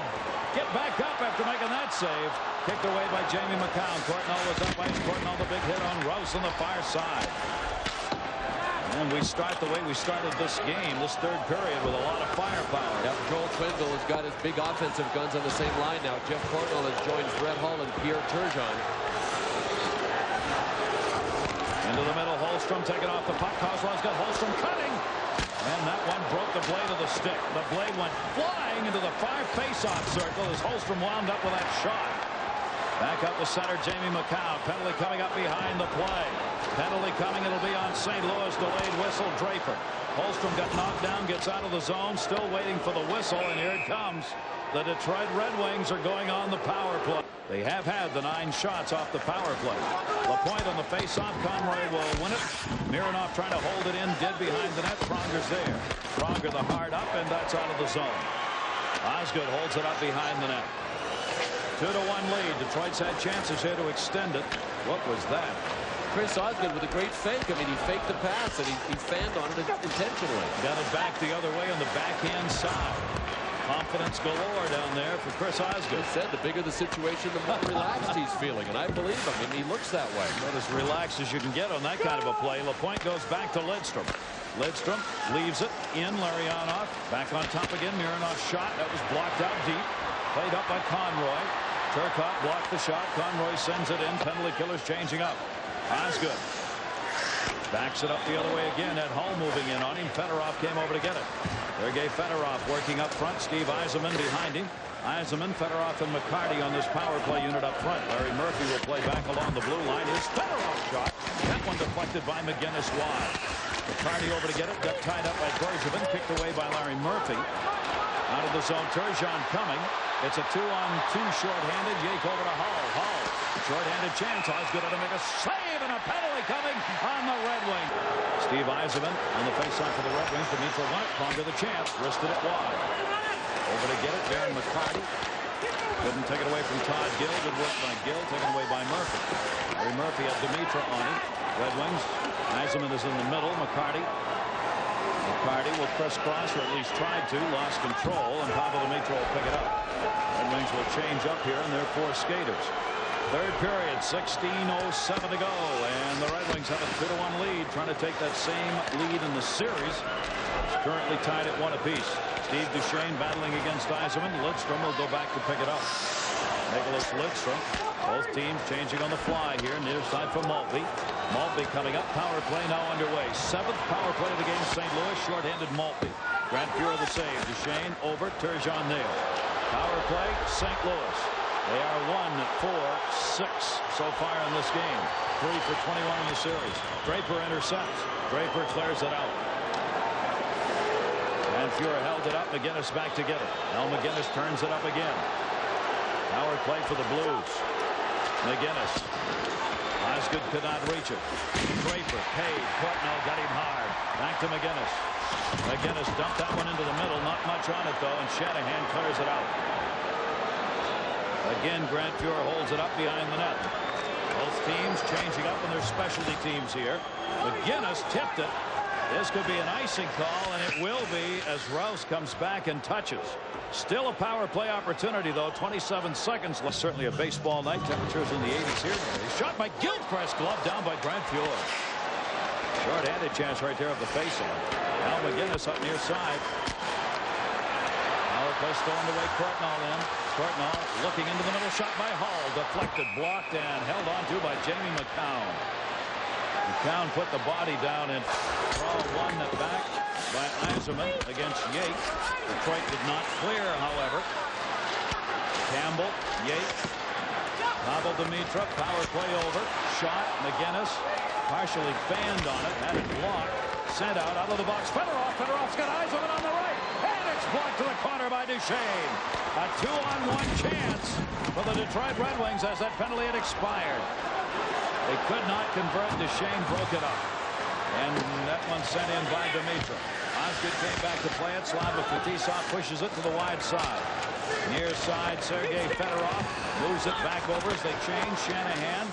get back up after making that save. Kicked away by Jamie McCown. Courtnall was up ice. Courtnall the big hit on Rouse on the far side. And we start the way we started this game, this third period, with a lot of firepower. Yeah, Joel Quenneville has got his big offensive guns on the same line now. Jeff Courtnall has joined Brett Hull and Pierre Turgeon. Into the middle, Holmstrom taking off the puck. Kozlov's got Holmstrom cutting. And that one broke the blade of the stick. The blade went flying into the far face-off circle as Holmstrom wound up with that shot. Back up the center, Jamie McCown. Penalty coming up behind the play. Penalty coming. It'll be on St. Louis. Delayed whistle. Draper. Holmstrom got knocked down, gets out of the zone, still waiting for the whistle, and here it comes. The Detroit Red Wings are going on the power play. They have had the 9 shots off the power play. LaPointe on the face-off. Conroy will win it. Mironov trying to hold it in. Dead behind the net. Pronger's there. Pronger the hard up, and that's out of the zone. Osgood holds it up behind the net. 2-1 lead. Detroit's had chances here to extend it. What was that? Chris Osgood with a great fake. I mean, he faked the pass and he fanned on it intentionally. Got it back the other way on the backhand side. Confidence galore down there for Chris Osgood. He said the bigger the situation, the more relaxed he's feeling, and I believe him. I mean, he looks that way. Not as relaxed as you can get on that kind of a play. LaPointe goes back to Lidstrom. Lidstrom leaves it in. Larionov back on top again. Mironov's shot that was blocked out deep. Played up by Conroy. Turcotte blocked the shot. Conroy sends it in. Penalty killers changing up. Osgood backs it up the other way again. Ed Hull moving in on him. Fedorov came over to get it. Sergei Fedorov working up front. Steve Yzerman behind him. Yzerman, Fedorov, and McCarty on this power play unit up front. Larry Murphy will play back along the blue line. His Fedorov shot. That one deflected by McGinnis wide. McCarty over to get it. Got tied up by Bergevin. Kicked away by Larry Murphy. Out of the zone. Turgeon coming. It's a 2-on-2 shorthanded. Yake over to Hull. Hull. Shorthanded chance. Osgood to make a save, and a penalty coming on the Red Wings. Steve Yzerman on the faceoff for the Red Wings. Dimitri won it. Pronger the chance. Wristed it wide. Over to get it. Darren McCarty. Couldn't take it away from Todd Gill. Good work by Gill. Taken away by Murphy. Larry Murphy had Dimitri on him. Red Wings. Yzerman is in the middle. McCarty will crisscross, or at least tried to. Lost control, and Pavel Dimitri will pick it up. Red Wings will change up here, and they're 4 skaters. Third period, 16:07 to go, and the Red Wings have a 2-1 lead, trying to take that same lead in the series. It's currently tied at 1 apiece. Steve Duchesne battling against Yzerman. Lidstrom will go back to pick it up. Nicholas Lidstrom. Both teams changing on the fly here. Near side for Maltby. Maltby coming up. Power play now underway. 7th power play of the game. St. Louis. Shorthanded Maltby. Grant Fuhr the save. Duchesne over. Turgeon there. Power play. St. Louis. They are 1-4-6 so far in this game. 3 for 21 in the series. Draper intercepts. Draper clears it out. And Fuhr held it up. McGinnis back to get it. Now McGinnis turns it up again. Power play for the Blues. McGinnis. Osgood could not reach it. Draper paid. Courtnall got him hard. Back to McGinnis. McGinnis dumped that one into the middle. Not much on it, though, and Shanahan clears it out. Again, Grant Fuhr holds it up behind the net. Both teams changing up in their specialty teams here. McGinnis tipped it. This could be an icing call, and it will be as Rouse comes back and touches. Still a power play opportunity, though. 27 seconds left. Certainly a baseball night. Temperatures in the 80s here. Shot by Gilchrist. Glove down by Grant Fuhr. Short-handed chance right there of the faceoff. Now McGinnis up near side. Play stolen away. Courtnall in. Courtnall looking into the middle. Shot by Hull. Deflected, blocked, and held on to by Jamie McCown. McCown put the body down and won it back by Yzerman against Yates. Detroit did not clear, however. Campbell, Yates, Pavel Demitra, power play over. Shot, McGinnis, partially fanned on it, had it blocked. Sent out of the box. Fedorov's got Yzerman on the right. And it's blocked to the corner by Duchesne. A 2-on-1 chance for the Detroit Red Wings as that penalty had expired. They could not convert. Duchesne broke it up. And that one sent in by Demitra. Osgood came back to play it. Slava Fetisov pushes it to the wide side. Near side, Sergei Fedorov moves it back over as they change. Shanahan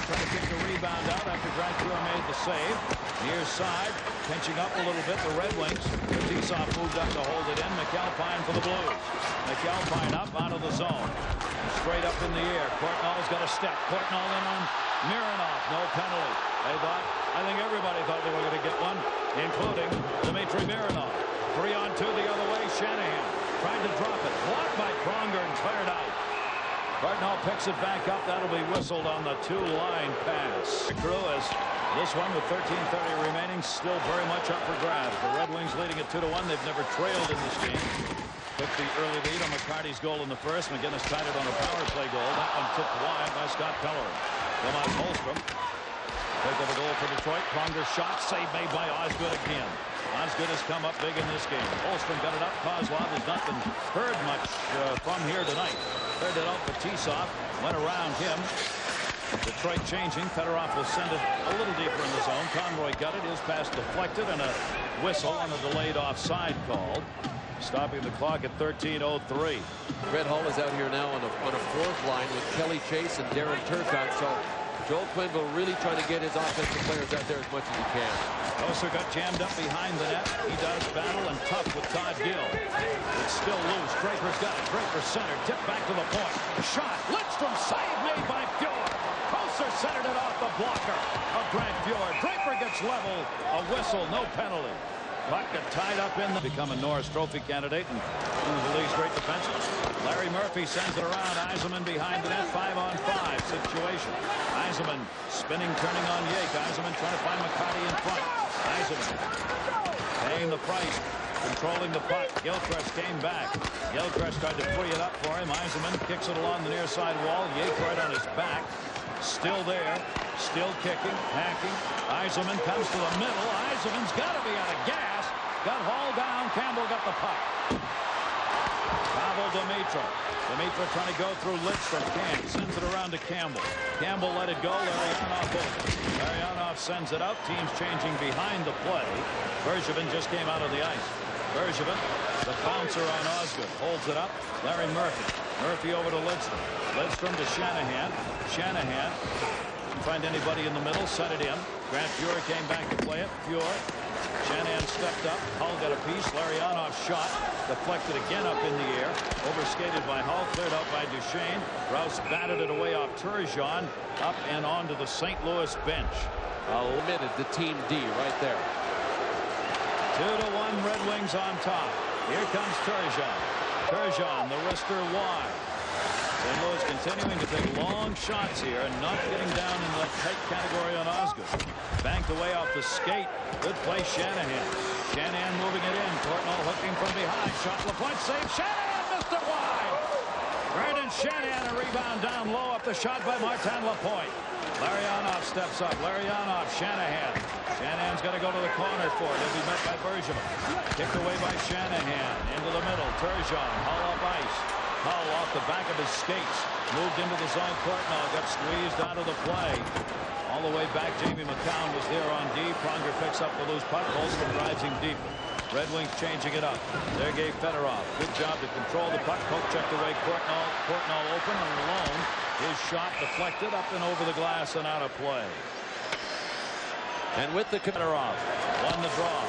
trying to kick the rebound out after Dracula made the save. Near side, pinching up a little bit, the Red Wings. Fetisov moved up to hold it in. McAlpine for the Blues. McAlpine up out of the zone. Straight up in the air. Courtnall's got a step. Courtnall in on Mironov. No penalty. I think everybody thought they were going to get one, including Dmitry Mironov. 3-on-2 the other way. Shanahan tried to drop it. Blocked by Pronger and cleared out. Courtnall picks it back up. That'll be whistled on the two-line pass. Crew as this one with 13:30 remaining still very much up for grabs. The Red Wings leading it 2-1. They've never trailed in this game. Took the early lead on McCarty's goal in the first. McGinnis tied it on a power play goal. That one tipped wide by Scott Pellerin. Tomas Holmstrom. Take up a goal for Detroit. Pronger shot. Save made by Osgood again. Osgood has come up big in this game. Holmstrom got it up. Kozlov has not been heard much from here tonight. Cleared it out. Fetisov went around him. Detroit changing. Fedorov will send it a little deeper in the zone. Conroy got it. His pass deflected and a whistle on a delayed offside called. Stopping the clock at 13:03. Fred Hull is out here now on a fourth line with Kelly Chase and Darren Turcotte. So Joel Quenneville really trying to get his offensive players out there as much as he can. Koser got jammed up behind the net. He does battle and tough with Todd Gill. It's still loose. Draper's got it. Draper center. Tip back to the point. Shot. Lidstrom save made by Fjord. Koser centered it off the blocker of Grant Fjord. Draper gets level. A whistle. No penalty. Puck got tied up in the become a Norris Trophy candidate and one of the league's great defensemen. Larry Murphy sends it around. Yzerman behind the net. 5-on-5 situation. Yzerman spinning, turning on Yake. Yzerman trying to find McCarty in front. Yzerman paying the price, controlling the puck. Gilchrist came back. Gilchrist tried to free it up for him. Yzerman kicks it along the near side wall. Yake right on his back. Still there. Still kicking, hacking. Yzerman comes to the middle. Yzerman's got to be out of gas. Got hauled down. Campbell got the puck. Pavel Demitra. Demitra trying to go through Lidstrom. Can't. Sends it around to Campbell. Campbell let it go. Larionov over. Larionov sends it out. Teams changing behind the play. Bergevin just came out of the ice. Bergevin, the bouncer on Osgood. Holds it up. Larry Murphy. Murphy over to Lidstrom. Lidstrom to Shanahan. Shanahan. Didn't find anybody in the middle. Set it in. Grant Fuhr came back to play it. Fuhr. Shanahan stepped up. Hull got a piece. Larionov shot. Deflected again up in the air. Overskated by Hull. Cleared out by Duchesne. Rouse batted it away off Turgeon. Up and onto the St. Louis bench. Limited the team D right there. 2-1 Red Wings on top. Here comes Turgeon. Turgeon, the wrister wide. St. Louis continuing to take long shots here and not getting down in the tight category on Osgood. Banked away off the skate. Good play, Shanahan. Shanahan moving it in. Courtnall hooking from behind. Shot LaPointe save. Shanahan missed it wide. Brandon Shanahan a rebound down low up the shot by Martin LaPointe. Larionov steps up. Larionov, Shanahan. Shanahan's got to go to the corner for it. He'll be met by Bergevin. Kicked away by Shanahan. Into the middle. Turgeon. Hull up ice. Hull off the back of his skates. Moved into the zone. Courtnall got squeezed out of the play. All the way back, Jamie McCown was there on D. Pronger picks up the loose puck. Holmstrom drives him deeper. Red Wings changing it up. Sergei Fedorov. Good job to control the puck. Poke checked away. Courtnall. Courtnall open and alone. His shot deflected up and over the glass and out of play. And with the Fedorov. Won the draw.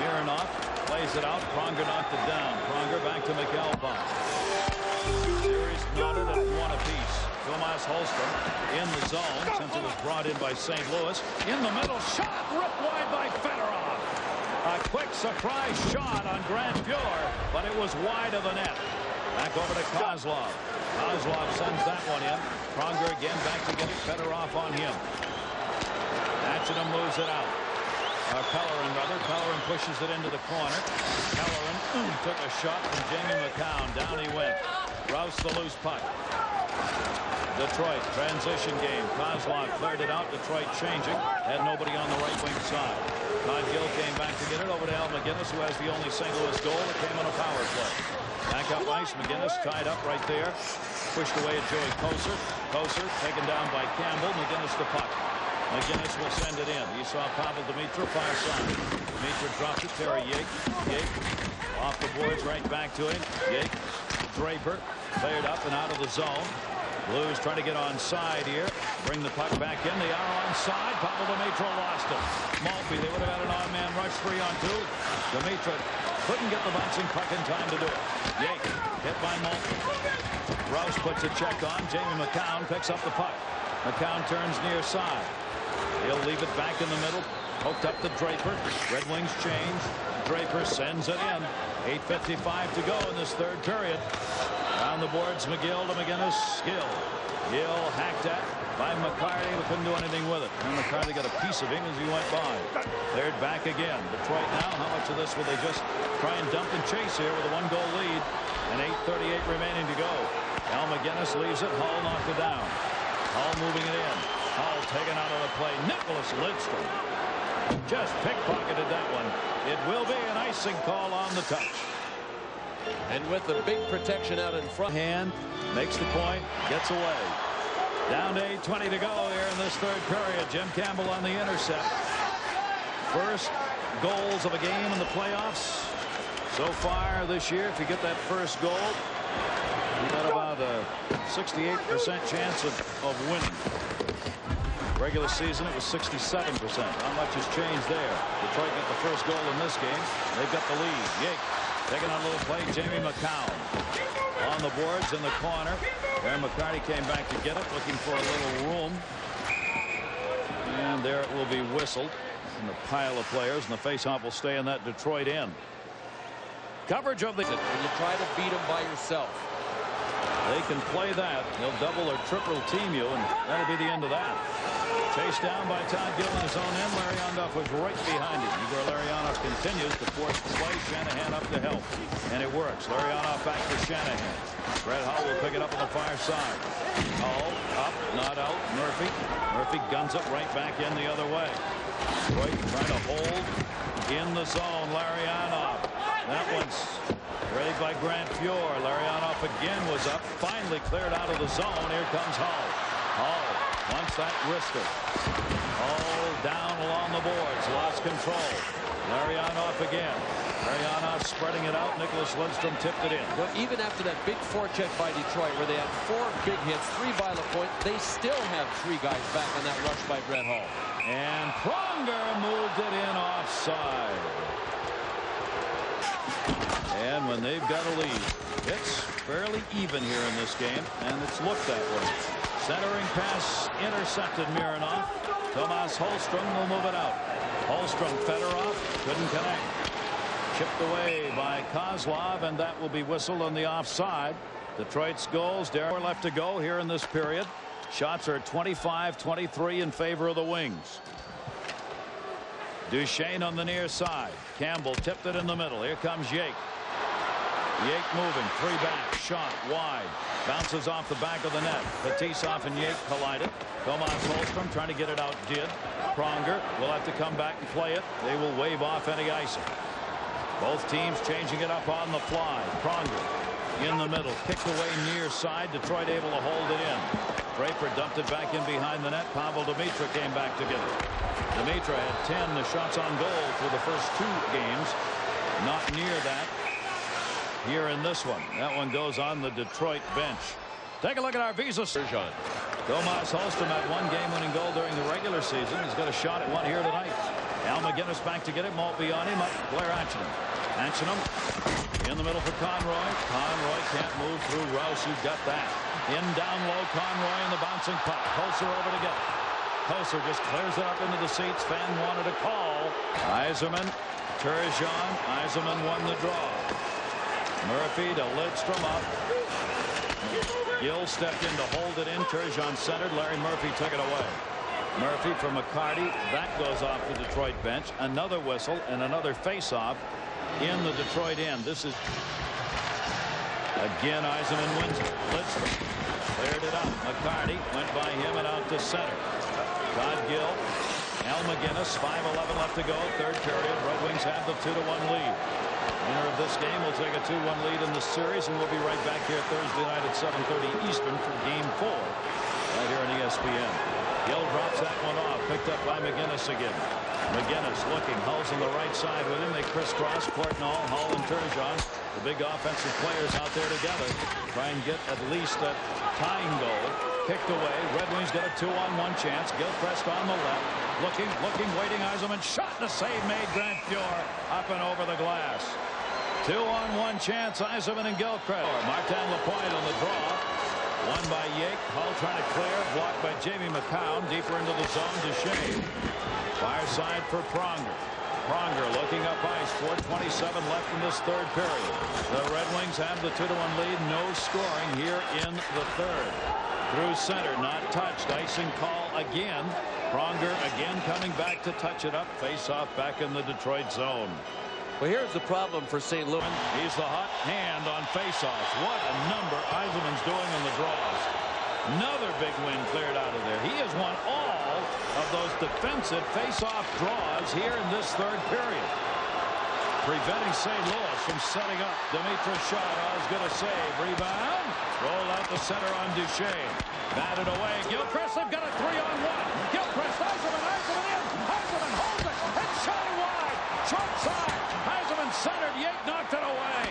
Mironov plays it out. Pronger knocked it down. Pronger back to McAlpine. Series knotted at 1 apiece. Tomas Holmstrom in the zone since it was brought in by St. Louis. In the middle, shot ripped wide by Fedorov. A quick surprise shot on Grant Fuhr, but it was wide of the net. Back over to Kozlov. Kozlov sends that one in. Pronger again back to get it. Fedorov on him. Anchinem moves it out. Pellerin, rather. Pellerin pushes it into the corner. Pellerin took a shot from Jamie McCown. Down he went. Rouse the loose puck. Detroit, transition game. Kozlov cleared it out. Detroit changing. Had nobody on the right wing side. Todd Gill came back to get it over to Al McGinnis, who has the only St. Louis goal that came on a power play. Back up ice. McGinnis tied up right there. Pushed away at Joey Koser. Koser taken down by Campbell. McGinnis the puck. McGinnis will send it in. You saw Pavel Demitra fire side. Demitra drops it. Terry Yake. Yake off the boards right back to him. Yake. Draper cleared up and out of the zone. Blues trying to get on side here. Bring the puck back in. They are on side. Pavel Demitra lost it. Maltby, they would have had an odd-man rush 3-on-2. Demitra couldn't get the bouncing puck in time to do it. Yake hit by Maltby. Rouse puts a check on. Jamie McCown picks up the puck. McCown turns near side. He'll leave it back in the middle. Poked up to Draper. Red Wings change. Draper sends it in. 8:55 to go in this third period. Down the boards, McGill to McGinnis. Gill. Gill hacked at by McCarty, but couldn't do anything with it. And McCarty got a piece of him as he went by. Cleared back again. Detroit now, how much of this will they just try and dump and chase here with a 1-goal lead and 8:38 remaining to go. Al McGinnis leaves it. Hull knocked it down. Hull moving it in. Hull taken out of the play. Nicholas Lidstrom just pickpocketed that one. It will be an icing call on the touch. And with the big protection out in front. Hand makes the point, gets away. Down to 8:20 to go here in this third period. Jim Campbell on the intercept. First goals of a game in the playoffs so far this year. If you get that first goal, you got about a 68% chance of winning. Regular season, it was 67%. Not much has changed there. Detroit got the first goal in this game. They've got the lead. Yake taking on a little play. Jamie McCown on the boards in the corner. There McCarty came back to get it, looking for a little room. And there it will be whistled in the pile of players, and the faceoff will stay in that Detroit end. Coverage of the... When you try to beat them by yourself. They can play that. They'll double or triple team you, and that'll be the end of that. Chased down by Todd Gill in his own end. Larionov was right behind him. Igor Larionov continues to force the play. Shanahan up to help. And it works. Larionov back to Shanahan. Brett Hull will pick it up on the far side. Hull up, not out. Murphy. Murphy guns it right back in the other way. Detroit trying to hold in the zone. Larionov. That one's ready by Grant Fuhr. Larionov again was up. Finally cleared out of the zone. Here comes Hull. Hull wants that wrister. Hull down along the boards. Lost control. Larionov again. Larionov spreading it out. Nicholas Lidstrom tipped it in. But even after that big forecheck by Detroit, where they had 4 big hits, 3 violent points, they still have 3 guys back on that rush by Brett Hull. And Pronger moved it in offside. And when they've got a lead, it's fairly even here in this game, and it's looked that way. Centering pass intercepted Mironov. Tomas Holmstrom will move it out. Holmstrom, Fedorov couldn't connect. Chipped away by Kozlov, and that will be whistled on the offside. Detroit's goals. There are left to go here in this period. Shots are 25-23 in favor of the Wings. Duchesne on the near side. Campbell tipped it in the middle. Here comes Yake. Yake moving. 3 back. Shot wide. Bounces off the back of the net. Fetisov and Yake collided. Tomas Holmstrom trying to get it out. Did. Pronger will have to come back and play it. They will wave off any icing. Both teams changing it up on the fly. Pronger in the middle. Kicked away near side. Detroit able to hold it in. Draper dumped it back in behind the net. Pavel Demitra came back to get it. Demitra had 10 shots on goal for the first 2 games. Not near that here in this one. That one goes on the Detroit bench. Take a look at our Visa. Tomas Holmstrom had 1 game-winning goal during the regular season. He's got a shot at 1 here tonight. Al McGinnis back to get it. Maltby on him. Up Blair Anchinem. Anchinem in the middle for Conroy. Conroy can't move through Rouse. You got that. In down low, Conroy and the bouncing puck. Closer over to get it. Koser just clears it up into the seats. Fan wanted a call. Yzerman, Turgeon. Yzerman won the draw. Murphy to Lidstrom up. Gill stepped in to hold it in. Turgeon centered. Larry Murphy took it away. Murphy from McCarty. That goes off the Detroit bench. Another whistle and another face-off in the Detroit end. This is again Yzerman wins it. Lidstrom cleared it up. McCarty went by him and out to center. Todd Gill. Al McGinnis. 5:11 left to go. Third period. Red Wings have the 2-1 lead. Winner of this game will take a 2-1 lead in the series, and we'll be right back here Thursday night at 7:30 Eastern for Game 4 right here on ESPN. Gill drops that one off, picked up by McGinnis again. McGinnis looking, Hull's on the right side with him. They crisscross. Courtnall, Hull, and Turgeon, the big offensive players out there together, try and get at least a tying goal. Kicked away. Red Wings get a 2-on-1 chance. Gilchrist on the left, looking, waiting. Yzerman shot and a save made. Grant Fuhr up and over the glass. 2-on-1 chance. Yzerman and Gilchrist. Martin Lapointe on the draw. Won by Yake. Hull trying to clear. Blocked by Jamie McCown. Deeper into the zone. Duchesne. Fire side for Pronger. Pronger looking up ice. 4:27 left in this third period. The Red Wings have the 2-1 lead. No scoring here in the third. Through center. Not touched. Icing call again. Pronger again coming back to touch it up. Face off back in the Detroit zone. Well, here's the problem for St. Louis. He's the hot hand on faceoffs. What a number Yzerman's doing on the draws. Another big win cleared out of there. He has won all of those defensive faceoff draws here in this third period, preventing St. Louis from setting up. Dimitra shot. All's going to save. Rebound. Roll out the center on Duchesne. Batted away. Gilchrist have got a 3-on-1. Gilchrist. Yzerman in. Yzerman holds it. It's shot wide. Short side. Yzerman centered. Yake knocked it away.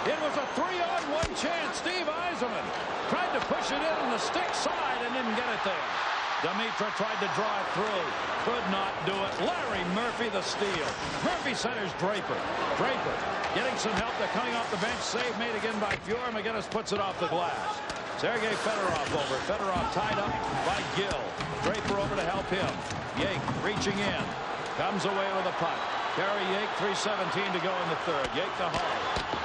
It was a 3-on-1 chance. Steve Yzerman tried to push it in on the stick side and didn't get it there. Dimitra tried to draw it through. Could not do it. Larry Murphy the steal. Murphy centers Draper. Draper getting some help. They're coming off the bench. Save made again by Fuhr. McGinnis puts it off the glass. Sergei Fedorov over. Fedorov tied up by Gill. Draper over to help him. Yake reaching in. Comes away with a puck. Gary Yake, 3:17 to go in the third. Yake to Hull.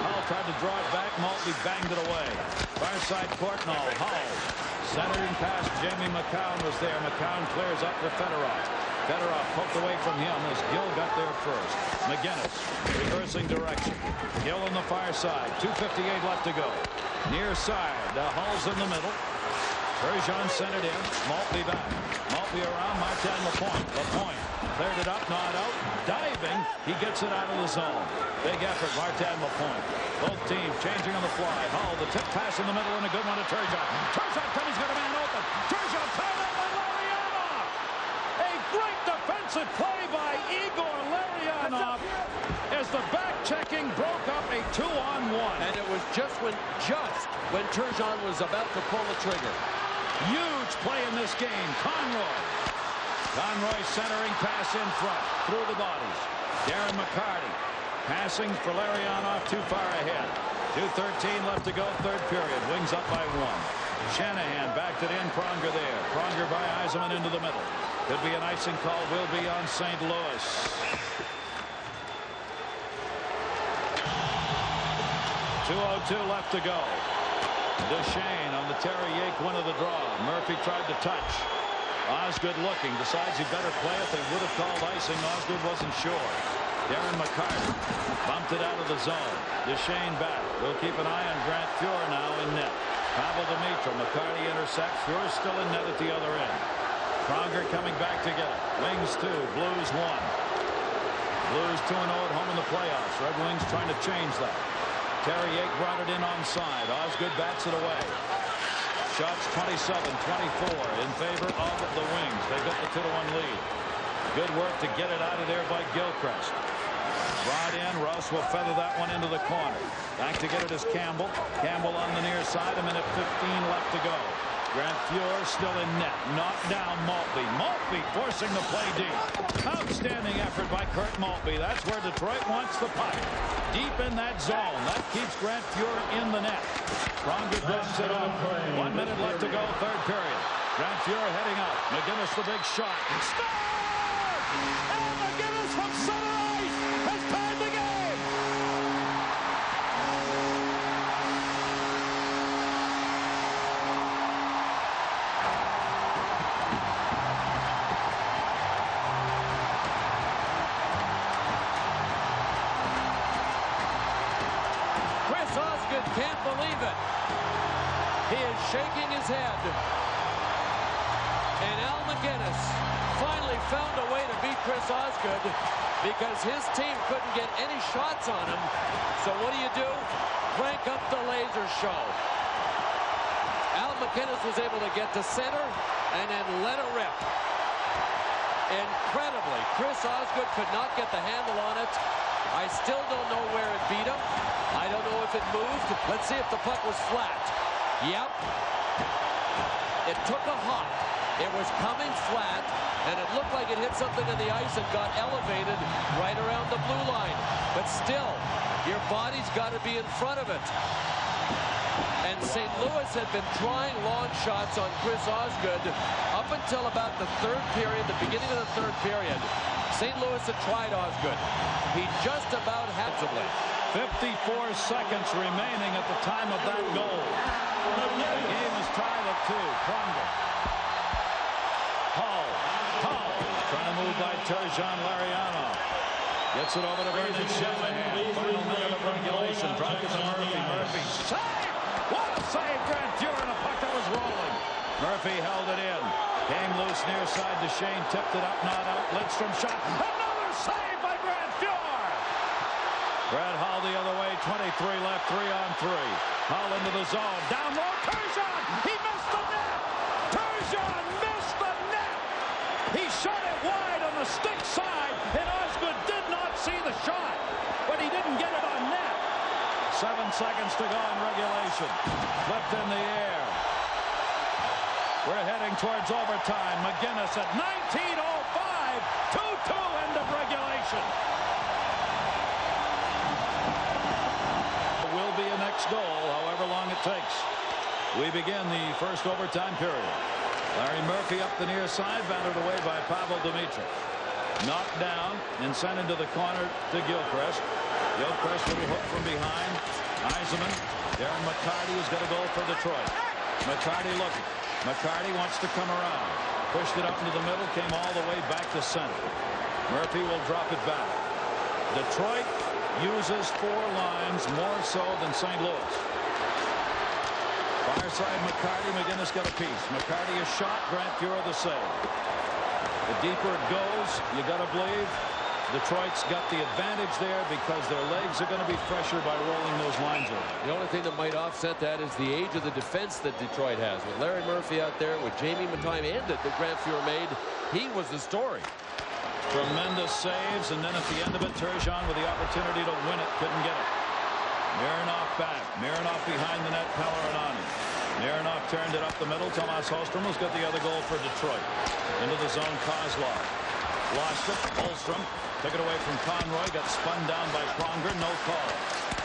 Hull tried to draw it back. Maltby banged it away. Far side Courtnall. Hull centered and passed. Jamie McCown was there. McCown clears up for Fedorov. Fedorov poked away from him as Gill got there first. McGinnis reversing direction. Gill on the far side. 2:58 left to go. Near side. Hull's in the middle. Turgeon centered in. Maltby back. Maltby around. Martin Lapointe. Lapointe cleared it up. Not out. Diving. He gets it out of the zone. Big effort. Martin Lapointe. Both teams changing on the fly. Hull, the tip pass in the middle and a good one to Turgeon. Turgeon coming. He's got a man open. Turgeon tied up by Larionov. A great defensive play by Igor Larionov as the back checking broke up a 2-on-1. And it was just when Turgeon was about to pull the trigger. Huge play in this game. Conroy centering pass in front. Through the bodies. Darren McCarty passing for Larionov too far ahead. 2:13 left to go. Third period. Wings up by 1. Shanahan backed it in. Pronger there. Pronger by Yzerman into the middle. Could be an icing call. Will be on St. Louis. 2:02 left to go. Duchesne on the Terry Yake one of the draw. Murphy tried to touch. Osgood looking. Decides he better play it. They would have called icing. Osgood wasn't sure. Darren McCarty bumped it out of the zone. Duchesne back. We'll keep an eye on Grant Fuhr now in net. Pavel Dimitra. McCarty intercepts. Fuhr still in net at the other end. Pronger coming back to get it. Wings 2. Blues 1. Blues 2-0 at home in the playoffs. Red Wings trying to change that. Terry Yake brought it in onside. Osgood bats it away. Shots 27-24 in favor of the Wings. They got the 2-1 lead. Good work to get it out of there by Gilchrist. Brought in. Rouse will feather that one into the corner. Back to get it is Campbell. Campbell on the near side. 1:15 left to go. Grant Fuhr still in net. Knocked down Maltby. Maltby forcing the play deep. Outstanding effort by Kurt Maltby. That's where Detroit wants the puck. Deep in that zone. That keeps Grant Fuhr in the net. Pronger drops it off. 1 minute left to go. Third period. Grant Fuhrer heading up. McGinnis the big shot. Scores! And McGinnis from center ice has tied the game. Chris Osgood can't believe it. He is shaking his head. And Al McGinnis finally found a way to beat Chris Osgood because his team couldn't get any shots on him. So what do? Crank up the laser show. Al McGinnis was able to get to center and then let it rip. Incredibly, Chris Osgood could not get the handle on it. I still don't know where it beat him. I don't know if it moved. Let's see if the puck was flat. Yep. It took a hop. It was coming flat, and it looked like it hit something on the ice and got elevated right around the blue line. But still, your body's got to be in front of it. And St. Louis had been trying long shots on Chris Osgood up until about the third period, the beginning of the third period. St. Louis had tried Osgood. He just about had to. 54 seconds remaining at the time of that goal. The game is tied at 2. Pronger. Hull trying to move by Turgeon Larionov. Gets it over to Brendan Shanahan. Final minute of regulation. Drop it to Murphy. Murphy save! What a save! Grant Fuhrer and a puck that was rolling. Murphy held it in. Came loose near side to Shane. Tipped it up, not out. Lidstrom shot. Another save by Grant Fuhrer. Brad Hull the other way. 23 left. 3 on 3. Hull into the zone. Down low. Turgeon. He missed the net. Turgeon missed the net. He shot it wide on the stick side, and Osgood did not see the shot, but he didn't get it on net. 7 seconds to go in regulation. Flipped in the air. We're heading towards overtime. McGinnis at 19:05. 2-2 end of regulation. Will be a next goal, however long it takes. We begin the first overtime period. Larry Murphy up the near side, battered away by Pavel Dimitrov. Knocked down and sent into the corner to Gilchrist. Gilchrist little hook from behind. Yzerman. Darren McCarty has got a goal for Detroit. McCarty looking. McCarty wants to come around. Pushed it up into the middle, came all the way back to center. Murphy will drop it back. Detroit uses 4 lines more so than St. Louis. Far side McCarty. McGinnis got a piece. McCarty a shot. Grant Fuhrer the save. The deeper it goes, you got to believe Detroit's got the advantage there because their legs are going to be fresher by rolling those lines over. The only thing that might offset that is the age of the defense that Detroit has. With Larry Murphy out there, with Jamie Matime, and that Grant Fuhrer made, he was the story. Tremendous saves, and then at the end of it, Turgeon with the opportunity to win it, couldn't get it. Mironov back. Mironov behind the net. Pellerani. Mironov turned it up the middle. Tomas Holmstrom has got the other goal for Detroit. Into the zone, Kozlov. Lost it. Holmstrom took it away from Conroy. Got spun down by Pronger. No call.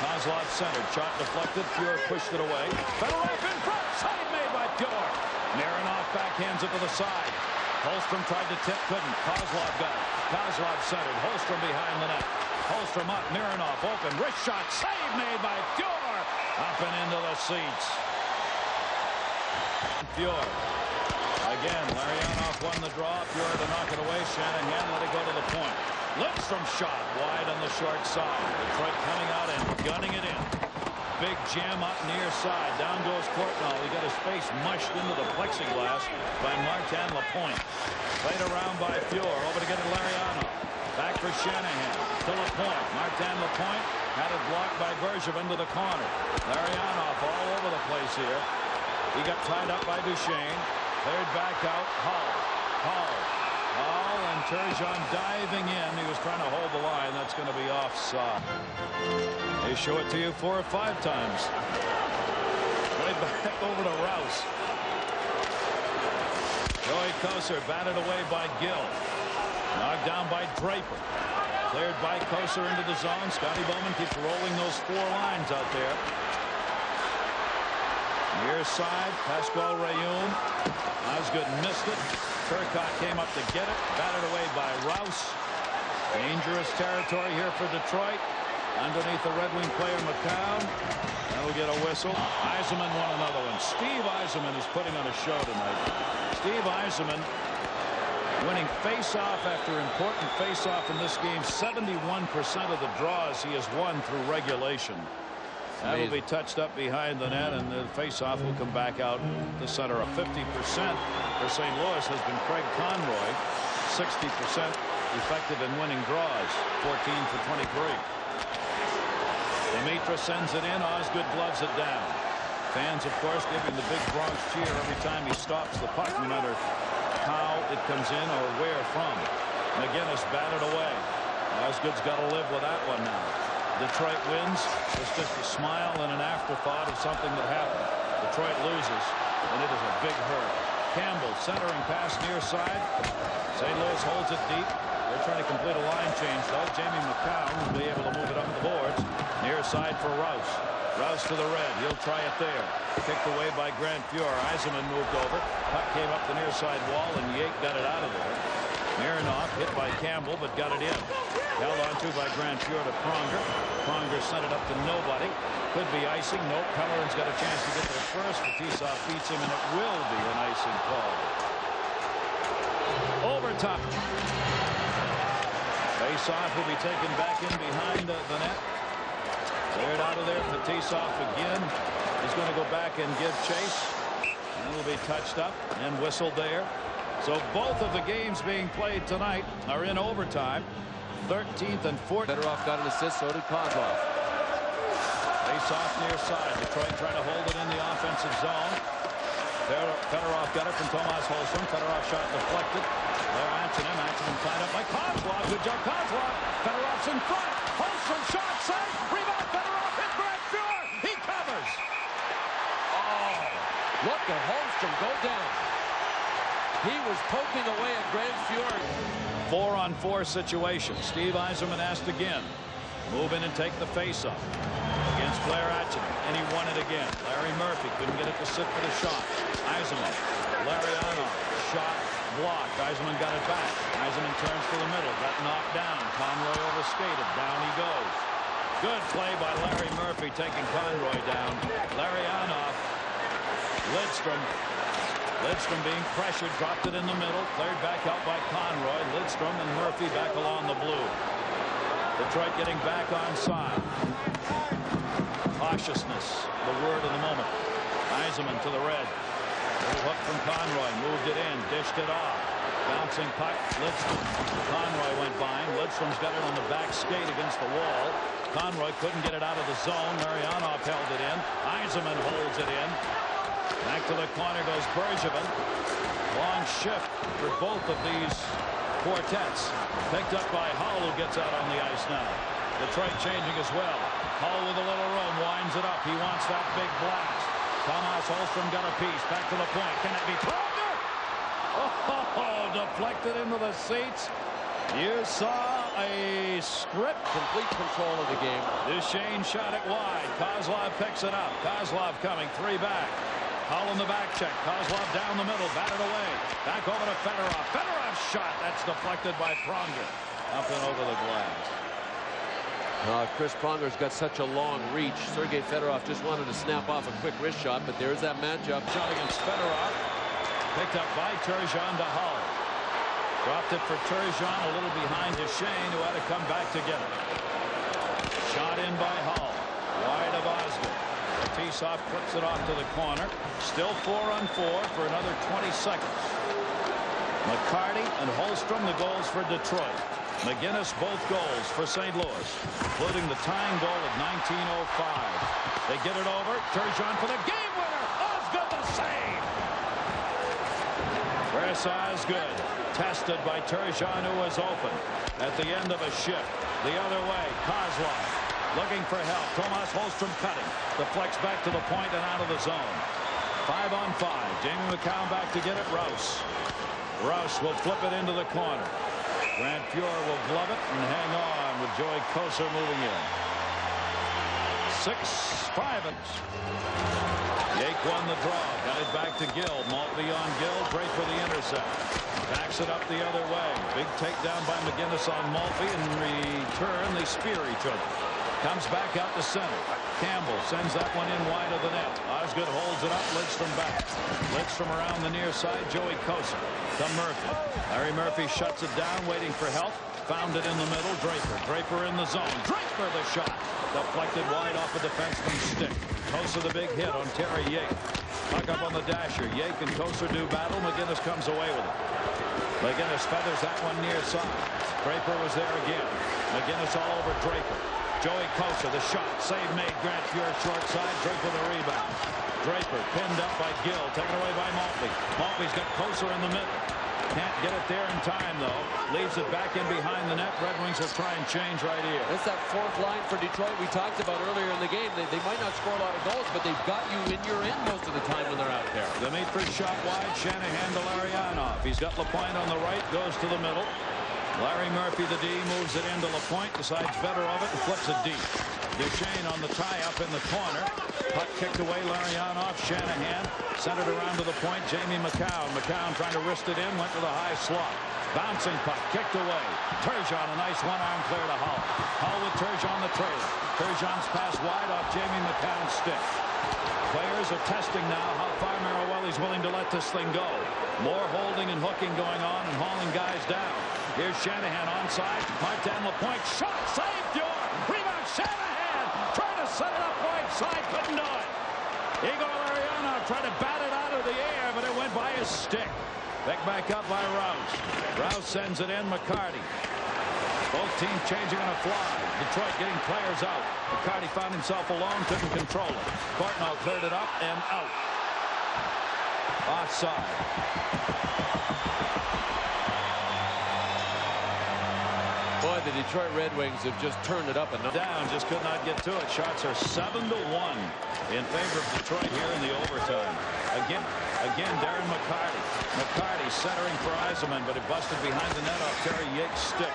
Kozlov centered. Shot deflected. Fuhrer pushed it away. Fedorov in front. Save made by Fuhrer. Mironov backhands it to the side. Holmstrom tried to tip. Couldn't. Kozlov got it. Kozlov centered. Holmstrom behind the net. Holmstrom up. Mironov open. Wrist shot. Save made by Fuhrer. Up and into the seats. Fuhrer. Again, Larionov won the draw. Fuhrer to knock it away. Shanahan let it go to the point. Lidstrom shot wide on the short side. Detroit coming out and gunning it in. Big jam up near side. Down goes Courtnall. He got his face mushed into the plexiglass by Martin Lapointe. Played around by Fuhrer. Over to get it Larionov. Back for Shanahan. To Lapointe. Martin Lapointe had it blocked by Bergevin to the corner. Larionov all over the place here. He got tied up by Duchesne. Cleared back out. Hull, and Turgeon diving in. He was trying to hold the line. That's going to be offside. They show it to you 4 or 5 times. Right back over to Rouse. Joey Kocur batted away by Gill. Knocked down by Draper. Cleared by Kocur into the zone. Scotty Bowman keeps rolling those 4 lines out there. Near side, Pascal Rayoun. Osgood missed it. Turcotte came up to get it. Batted away by Rouse. Dangerous territory here for Detroit. Underneath the Red Wing player, McCown. That'll get a whistle. Yzerman won another one. Steve Yzerman is putting on a show tonight. Steve Yzerman winning face-off after important face-off in this game. 71% of the draws he has won through regulation. That'll be touched up behind the net, and the face-off will come back out the center. 50% for St. Louis has been Craig Conroy. 60% effective in winning draws. 14 for 23. Demitra sends it in. Osgood gloves it down. Fans, of course, giving the big Bronx cheer every time he stops the puck, no matter how it comes in or where from. McGinnis batted away. Osgood's got to live with that one now. Detroit wins. It's just a smile and an afterthought of something that happened. Detroit loses, and it is a big hurt. Campbell centering pass near side. St. Louis holds it deep. They're trying to complete a line change, though. Jamie McCown will be able to move it up the boards. Near side for Rouse. Rouse to the red. He'll try it there. Kicked away by Grant Fuhr. Yzerman moved over. Puck came up the near side wall, and Yake got it out of there. Mironov hit by Campbell, but got it in. Held onto by Grant Fuhr to Pronger. Pronger sent it up to nobody. Could be icing. Nope. Pellerin's got a chance to get there first. Fetisov beats him, and it will be an icing call. Overtime. Face-off will be taken back in behind the net. Cleared out of there. Fetisov again. He's going to go back and give chase. And it'll be touched up and whistled there. So both of the games being played tonight are in overtime. 13th and 14th. Fedorov got an assist, so did Kozlov. Face-off near side. Detroit trying to hold it in the offensive zone. Fedorov got it from Tomas Holmstrom. Fedorov shot deflected. They're matching him. Tied up by Kozlov. Good job, Kozlov. Fedorov's in front. Holmstrom shot, save. Rebound. Fedorov hit Grant Fuhr. He covers. Oh, look at Holmstrom go down. He was poking away at Grant Fuhr. 4-on-4 situation. Steve Yzerman asked again. Move in and take the face-off against Blair Atchison, and he won it again. Larry Murphy couldn't get it to sit for the shot. Yzerman, Larionov, shot blocked. Yzerman got it back. Yzerman turns to the middle, got knocked down. Conroy overskated. Down he goes. Good play by Larry Murphy taking Conroy down. Larionov, Lidstrom being pressured, dropped it in the middle, cleared back out by Conroy. Lidstrom and Murphy back along the blue. Detroit getting back on side. Cautiousness, the word of the moment. Yzerman to the red. Little hook from Conroy, moved it in, dished it off. Bouncing puck, Lidstrom. Conroy went by him. Lidstrom's got it on the back skate against the wall. Conroy couldn't get it out of the zone. Marionov held it in. Yzerman holds it in. Back to the corner goes Bergevin. Long shift for both of these quartets. Picked up by Hull, who gets out on the ice now. Detroit changing as well. Hull with a little room, winds it up. He wants that big blast. Tomas Holmstrom got a piece. Back to the point. Can it be Pronger? Oh, deflected into the seats. You saw a script. Complete control of the game. Duchesne shot it wide. Kozlov picks it up. Kozlov coming, 3 back. Hull in the back check. Kozlov down the middle, batted away. Back over to Fedorov. Fedorov's shot. That's deflected by Pronger. Up and over the glass. Chris Pronger's got such a long reach. Sergei Fedorov just wanted to snap off a quick wrist shot, but there's that matchup. Shot against Fedorov. Picked up by Turgeon to Hull. Dropped it for Turgeon, a little behind Duchesne, who had to come back to get it. Shot in by Hull. Wide of Osgood. Fetisov flips it off to the corner. Still 4-on-4 for another 20 seconds. McCarty and Holmstrom the goals for Detroit. McGinnis both goals for St. Louis, including the tying goal of 1905. They get it over. Turgeon for the game winner. Osgood the save. Chris Osgood tested by Turgeon, who was open at the end of a shift. The other way, Kozlov looking for help. Tomas Holmstrom cutting. Deflects back to the point and out of the zone. 5-on-5. Jamie McCown back to get it. Rouse will flip it into the corner. Grant Fuhr will glove it and hang on with Joey Kocur moving in. 6-5. Yake won the draw. Got it back to Gill. Maltby on Gill. Draper the intercept. Backs it up the other way. Big takedown by McGinnis on Maltby. In return, they spear each other. Comes back out to center. Campbell sends that one in wide of the net. Osgood holds it up. Lidstrom back. Lidstrom around the near side. Joey Kosa to Murphy. Larry Murphy shuts it down, waiting for help. Found it in the middle. Draper in the zone. Draper the shot. Deflected wide off a defenseman's stick. Kosa the big hit on Terry Yake. Puck up on the dasher. Yake and Kosa do battle. McGinnis comes away with it. McGinnis feathers that one near side. Draper was there again. McGinnis all over Draper. Joey Kosa, the shot. Save made. Grant Fuhr short side. Draper the rebound. Draper pinned up by Gill. Taken away by Maltby. Maltby's got Kosa in the middle. Can't get it there in time, though. Leaves it back in behind the net. Red Wings will try and change right here. It's that fourth line for Detroit we talked about earlier in the game. They might not score a lot of goals, but they've got you in your end most of the time when they're out there. Dimitri shot wide. Shanahan to Larionov. He's got Lapointe on the right. Goes to the middle. Larry Murphy, the D, moves it into Lapointe. Decides better of it and flips it deep. Duchesne on the tie-up in the corner. Puck kicked away. Larionov. Shanahan centered around to the point. Jamie McCown. McCown trying to wrist it in. Went to the high slot. Bouncing puck. Kicked away. Turgeon, a nice one-arm clear to Hull. Hull with Turgeon the trailer. Turgeon's pass wide off Jamie McCown's stick. Players are testing now how far Marawelli's willing to let this thing go. More holding and hooking going on and hauling guys down. Here's Shanahan onside. Martin Lapointe shot. Save Fuhr. Rebound. Shanahan trying to set it up right side. Couldn't do it. Igor Larionov tried to bat it out of the air, but it went by his stick. Picked back up by Rouse. Rouse sends it in. McCarty. Both teams changing on a fly. Detroit getting players out. McCarty found himself alone. Couldn't control it. Courtnall cleared it up and out. Offside. Boy, the Detroit Red Wings have just turned it up and down. Just could not get to it. Shots are 7-1 in favor of Detroit here in the overtime. Again, Darren McCarty. McCarty centering for Yzerman, but it busted behind the net off Terry Yake's stick.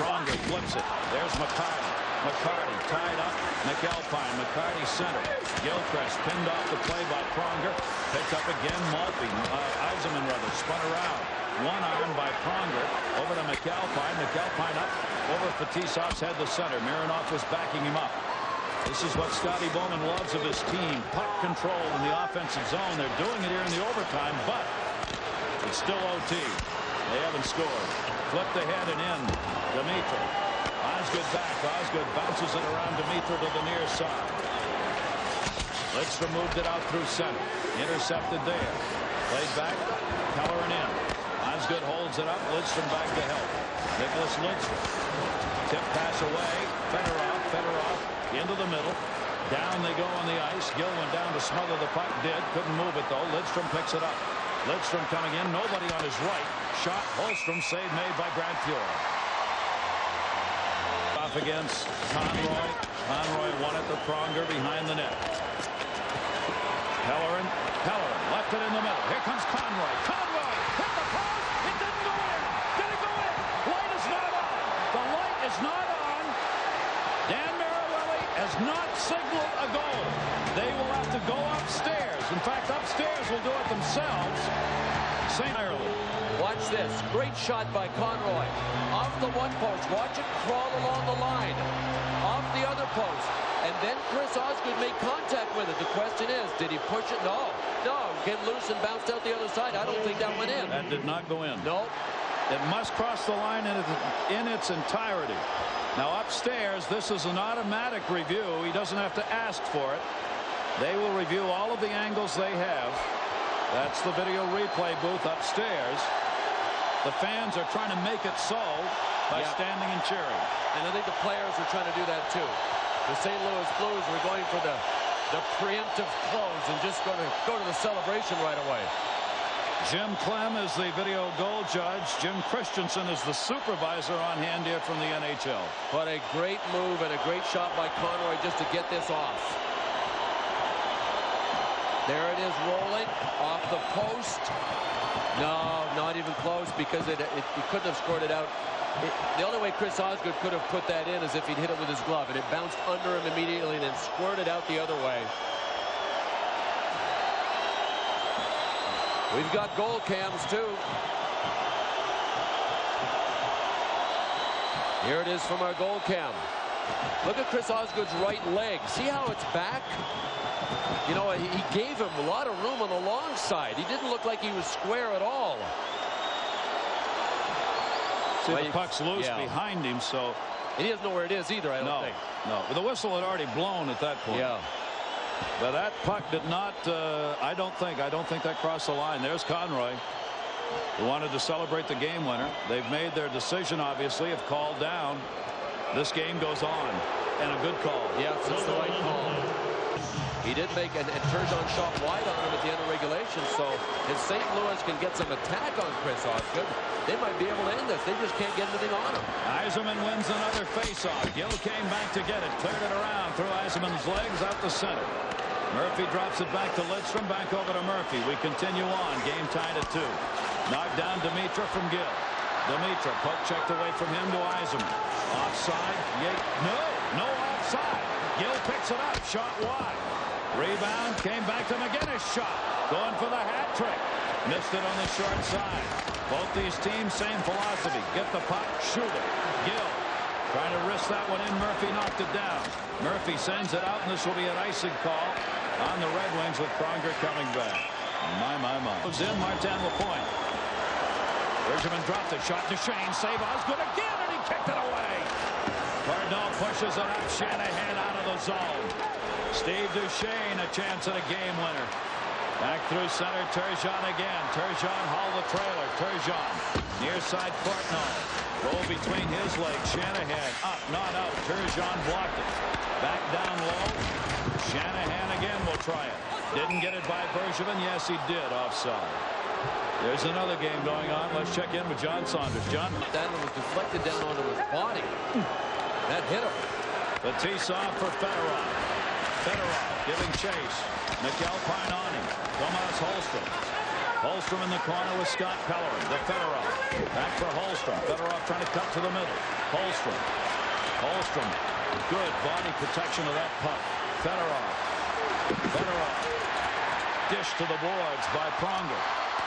Pronger flips it. There's McCarty. McCarty tied up. McAlpine. McCarty center. Gilchrist pinned off the play by Pronger. Picked up again. Maltby. Yzerman rather spun around. One arm by Pronger. Over to McAlpine. McAlpine up over Fetisov's head to center. Mironov was backing him up. This is what Scotty Bowman loves of his team. Puck control in the offensive zone. They're doing it here in the overtime, but it's still OT. They haven't scored. Flipped ahead and in. Dimitri. Osgood back. Osgood bounces it around Dimitri to the near side. Lidstrom moved it out through center. Intercepted there. Played back. Kelleran in. Osgood holds it up. Lidstrom back to help. Nicholas Lidstrom. Tip pass away. Fedorov into the middle. Down they go on the ice. Gill went down to smother the puck. Did. Couldn't move it, though. Lidstrom picks it up. Lidstrom coming in. Nobody on his right. Shot. Holmstrom. Save made by Grant Fuhr. Off against Conroy. Conroy won it to Pronger behind the net. Kelleran left it in the middle. Here comes Conroy. Conroy hit the post. It didn't go in. Did it go in? Light is not on. The light is not on. Dan Marawelli has not signaled a goal. They will have to go upstairs. In fact, upstairs will do it themselves. St. Ireland. Watch this. Great shot by Conroy. Off the one post. Watch it crawl along the line. Off the other post. And then Chris Osgood made contact with it. The question is, did he push it? No. Came loose and bounced out the other side. I don't think that went in. That did not go in. No. It must cross the line in its entirety. Now upstairs, this is an automatic review. He doesn't have to ask for it. They will review all of the angles they have. That's the video replay booth upstairs. The fans are trying to make it so by standing and cheering. And I think the players are trying to do that too. The St. Louis Blues were going for the preemptive close and just going to go to the celebration right away. Jim Clem is the video goal judge. Jim Christensen is the supervisor on hand here from the NHL. But a great move and a great shot by Conroy just to get this off. There it is rolling off the post. No, not even close because he couldn't have scored it out The only way Chris Osgood could have put that in is if he'd hit it with his glove, and it bounced under him immediately and then squirted out the other way. We've got goal cams, too. Here it is from our goal cam. Look at Chris Osgood's right leg. See how it's back? You know, he gave him a lot of room on the long side. He didn't look like he was square at all. See, the puck's loose behind him, so... And he doesn't know where it is either, I don't think. No, but the whistle had already blown at that point. Yeah. But that puck did not, I don't think that crossed the line. There's Conroy, who wanted to celebrate the game winner. They've made their decision, obviously, have called down. This game goes on, and a good call. Yeah, it's the right call. He did make and Turgeon shot wide on him at the end of regulation, so if St. Louis can get some attack on Chris Osgood, they might be able to end this. They just can't get anything on him. Yzerman wins another faceoff. Gill came back to get it, cleared it around through Yzerman's legs out the center. Murphy drops it back to Lidstrom, back over to Murphy. We continue on, game tied at 2. Knocked down Dimitra from Gill. Dimitra, poke checked away from him to Yzerman. Offside, no offside. Gill picks it up, shot wide. Rebound, came back to McGinnis, shot. Going for the hat trick. Missed it on the short side. Both these teams, same philosophy. Get the puck, shoot it. Gill trying to risk that one in. Murphy knocked it down. Murphy sends it out, and this will be an icing call on the Red Wings with Pronger coming back. My. Moves in, Martin Lapointe. Bergevin dropped it, shot to Shane. Save Osgood again, and he kicked it away. Cardinal pushes it up. Shanahan out of the zone. Steve Duchesne, a chance at a game winner. Back through center, Turgeon again. Turgeon haul the trailer. Turgeon, near side Courtnall. Roll between his legs. Shanahan up, not out. Turgeon blocked it. Back down low. Shanahan again will try it. Didn't get it by Bergevin. Yes, he did. Offside. There's another game going on. Let's check in with John Saunders. John. That one was deflected down onto his body. That hit him. Fetisov for Fedorov. Fedorov giving chase. McAlpine on him. Tomas Holmstrom. Holmstrom in the corner with Scott Pellerin. The Fedorov. Back for Holmstrom. Fedorov trying to cut to the middle. Holmstrom. Holmstrom. Good body protection of that puck. Fedorov. Fedorov. Dish to the boards by Pronger.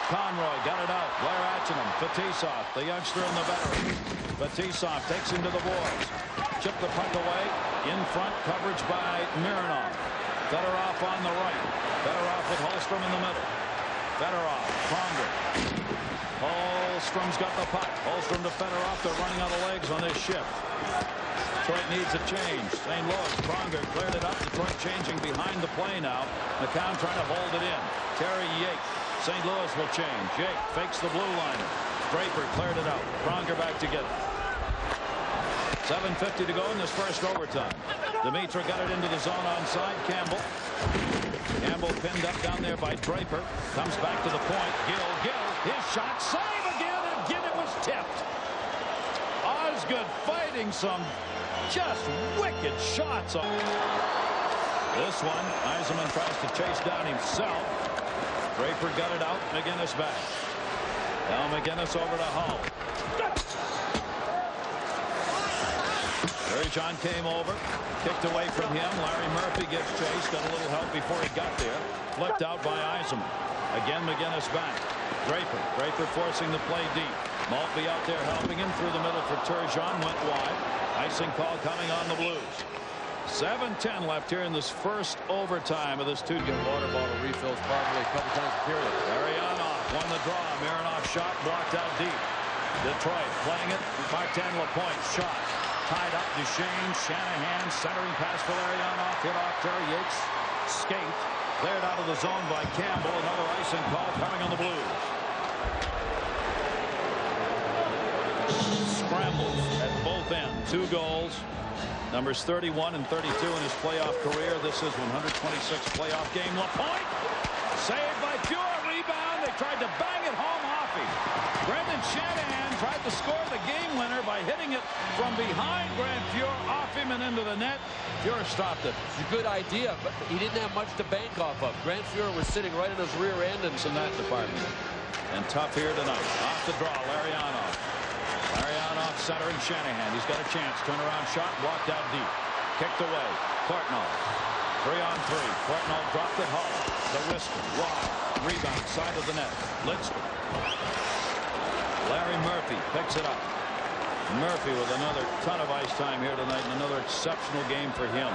Conroy got it out. Blair Atchingham. Fetisov, the youngster and the veteran. Fetisov takes him to the boards. Chip the puck away. In front, coverage by Mironov. Fedorov on the right. Fedorov with Holmstrom in the middle. Fedorov, Pronger. Holmstrom's got the puck. Holmstrom to Fedorov. They're running out of legs on this shift. Detroit needs a change. St. Louis, Pronger cleared it up. Detroit changing behind the play now. McCown trying to hold it in. Terry Yake. St. Louis will change. Yake fakes the blue liner. Draper cleared it out. Pronger back to get it. 7:50 to go in this first overtime. Dimitra got it into the zone onside. Campbell. Campbell pinned up down there by Draper. Comes back to the point. Gill. His shot. Save again. Again it was tipped. Osgood fighting some just wicked shots. This one, Yzerman tries to chase down himself. Draper got it out. McGinnis back. Now McGinnis over to Hull. Turgeon came over, kicked away from him. Larry Murphy gets chased, got a little help before he got there. Flipped out by Yzerman. Again McGinnis back. Draper forcing the play deep. Maltby out there helping him through the middle for Turgeon. Went wide. Icing call coming on the Blues. 7:10 left here in this first overtime of this two-game. Water bottle refills probably a couple times a period. Arianov won the draw. Mironov shot blocked out deep. Detroit playing it. Martin Lapointe shot. Tied up. Duchesne. Shanahan centering pass for Arianov. Hit off Terry Yates. Skate. Cleared out of the zone by Campbell. Another icing call coming on the Blues. Scrambles at both ends. 2 goals. Numbers 31 and 32 in his playoff career. This is 126th playoff game. Lapointe saved by Pure. Rebound. They tried to bang it home. Hoffey. Brendan Shanahan tried to score the game winner by hitting it from behind Grant Pure. Off him and into the net. Pure stopped it. It's a good idea, but he didn't have much to bank off of. Grant Pure was sitting right in his rear end. And in that department. And tough here tonight. Off the draw. Larionov. Larionov center and Shanahan. He's got a chance. Turnaround shot. Blocked out deep. Kicked away. Courtnall. 3-on-3. Courtnall dropped it hard. The wrister. Wide. Rebound. Side of the net. Lidstrom. Larry Murphy picks it up. Murphy with another ton of ice time here tonight, and another exceptional game for him.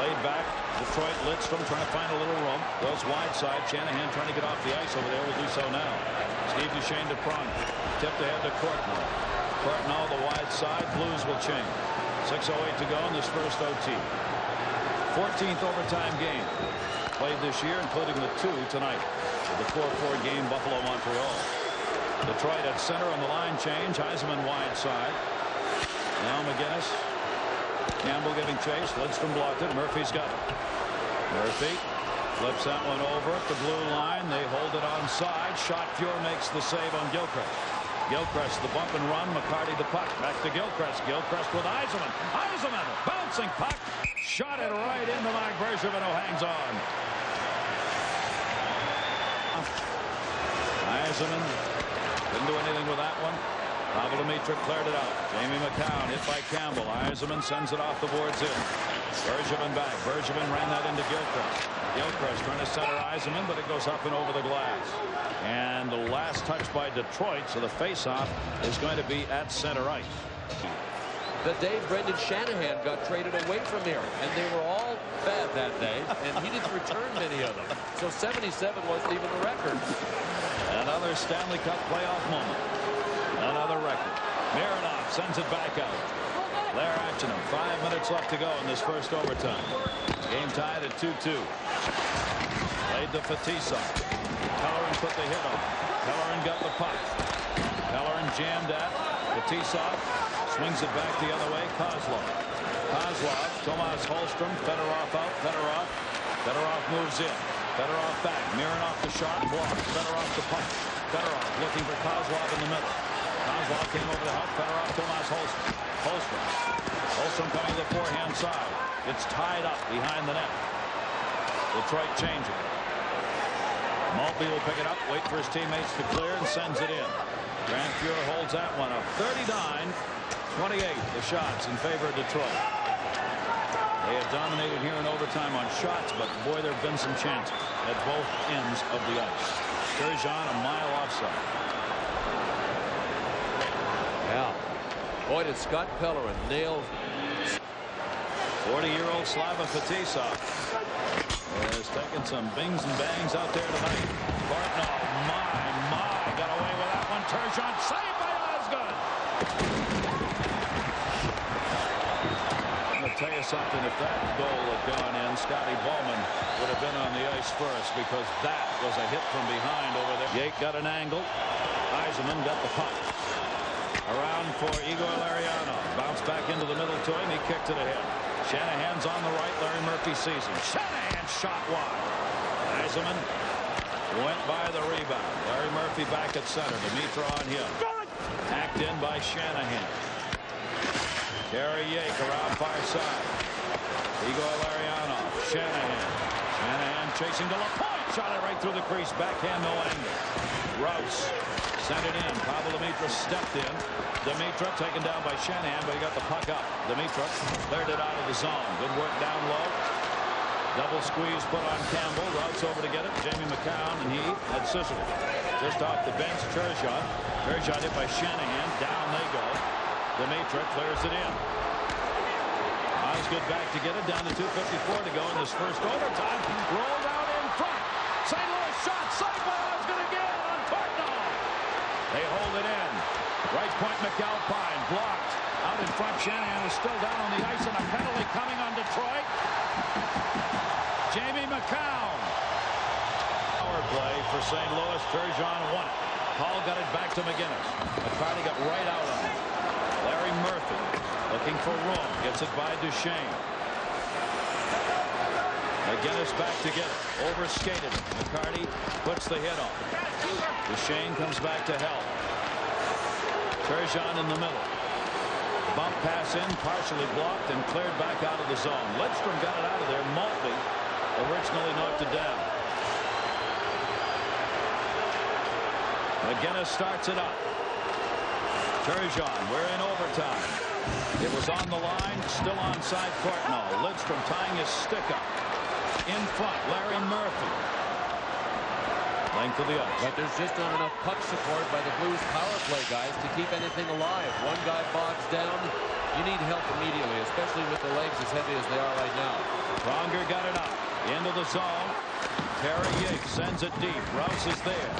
Laid back. Detroit. Lidstrom trying to find a little room. Goes wide side. Shanahan trying to get off the ice over there. Will do so now. Steve Duchesne to Prong. Tipped ahead to Courtnall. Courtnall the wide side. Blues will change. 6:08 to go in this first OT. 14th overtime game played this year, including the 2 tonight. The 4-4 game, Buffalo-Montreal. Detroit at center on the line change. Yzerman wide side. Now McGinnis. Campbell giving chase. Lidstrom blocked it. Murphy's got it. Murphy flips that one over at the blue line. They hold it onside. Shot. Fuhr makes the save on Gilchrist. Gilchrist the bump and run. McCarty the puck. Back to Gilchrist. Gilchrist with Yzerman. Yzerman bouncing puck. Shot it right into Mark Bergevin, who hangs on. Yzerman didn't do anything with that one. Pavel Demitra cleared it out. Jamie McCown hit by Campbell. Yzerman sends it off the boards in. Bergevin back. Bergevin ran that into Gilchrist. Gilchrist trying to center Yzerman, but it goes up and over the glass. And the last touch by Detroit, so the face-off is going to be at center ice. The day Brendan Shanahan got traded away from here, and they were all bad that day, and he didn't return many of them. So 77 wasn't even the record. Another Stanley Cup playoff moment. Another record. Mironov sends it back out. Blair Achinham. 5 minutes left to go in this first overtime. Game tied at 2-2. Played to Fetisov. Pellerin put the hit on. Pellerin got the puck. Pellerin jammed at Fetisov. Swings it back the other way. Kozlov. Kozlov. Tomas Holmstrom. Fedorov out. Fedorov moves in. Fedorov back. Mironov the shot. Blocked. Fedorov the puck. Fedorov looking for Kozlov in the middle. Kozlov came over the help. Fedorov. Tomas Holmstrom. Holmstrom coming to the forehand side. It's tied up behind the net. Detroit changing. Maltby will pick it up. Wait for his teammates to clear and sends it in. Grant Fuhr holds that one up. 39-28 the shots in favor of Detroit. They have dominated here in overtime on shots, but boy, there have been some chances at both ends of the ice. Turgeon a mile offside. Yeah. Boy, did Scott Pellerin nail 40-year-old Slava Fetisov is taking some bings and bangs out there tonight. Courtnall, my, got away with that one. Turgeon saved by Osgood. I'm going to tell you something. If that goal had gone in, Scotty Bowman would have been on the ice first, because that was a hit from behind over there. Yake got an angle. Yzerman got the puck. Around for Igor Larionov. Bounce back into the middle to him. He kicked it ahead. Shanahan's on the right. Larry Murphy sees him. Shanahan shot wide. Yzerman went by the rebound. Larry Murphy back at center. Demitra on him. Hacked in by Shanahan. Kerry Yake around far side. Igor Larionov. Shanahan chasing to LaPointe. Shot it right through the crease. Backhand, no angle. Rouse sent it in. Pavel Demitra stepped in. Demitra taken down by Shanahan, but he got the puck up. Demitra cleared it out of the zone. Good work down low. Double squeeze put on Campbell. Routes over to get it. Jamie McCown, and he had Sicily. Just off the bench, Turgeon. Turgeon hit by Shanahan. Down they go. Demitra clears it in. Osgood back to get it. Down to 2:54 to go in this first overtime. Rolled out in front. St. Louis shot. Saved by Osgood again on Courtnall. They hold it in. Right point, McAlpine blocked. Out in front, Shanahan is still down on the ice, and a penalty coming on Detroit. Jamie McCown. Power play for St. Louis. Turgeon won it. Hall got it back to McGinnis. McCarty got right out on it. Larry Murphy looking for room. Gets it by Duchesne. McGinnis back to get it. Overskated it. McCarty puts the hit on. Duchesne comes back to help. Turgeon in the middle. Bump pass in, partially blocked and cleared back out of the zone. Lidstrom got it out of there. Maltby originally knocked it down. McGinnis starts it up. Turgeon, we're in overtime. It was on the line, still onside Courtnall. Lidstrom tying his stick up. In front, Larry Murphy. Length of the ice. But there's just not enough puck support by the Blues power play guys to keep anything alive. One guy bogs down. You need help immediately, especially with the legs as heavy as they are right now. Pronger got it up. Into the zone. Terry Yates sends it deep. Rouse is there.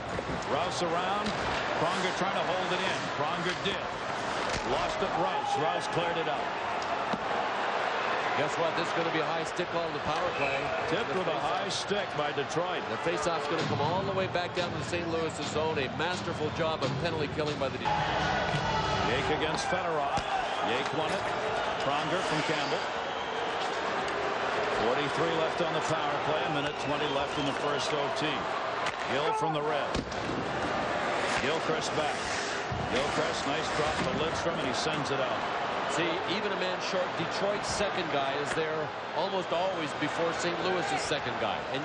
Rouse around. Pronger trying to hold it in. Pronger did. Lost it Rouse. Rouse cleared it out. Guess what? This is going to be a high stick on the power play. Tipped with a high stick by Detroit. The faceoff's going to come all the way back down to the St. Louis zone. A masterful job of penalty killing by the D. Yake against Fedorov. Yake won it. Pronger from Campbell. 43 left on the power play. A minute 20 left in the first OT. Gill from the red. Gilchrist back. Gilchrist, nice drop to Lidstrom, and he sends it out. See, even a man short, Detroit's second guy is there almost always before St. Louis's second guy. And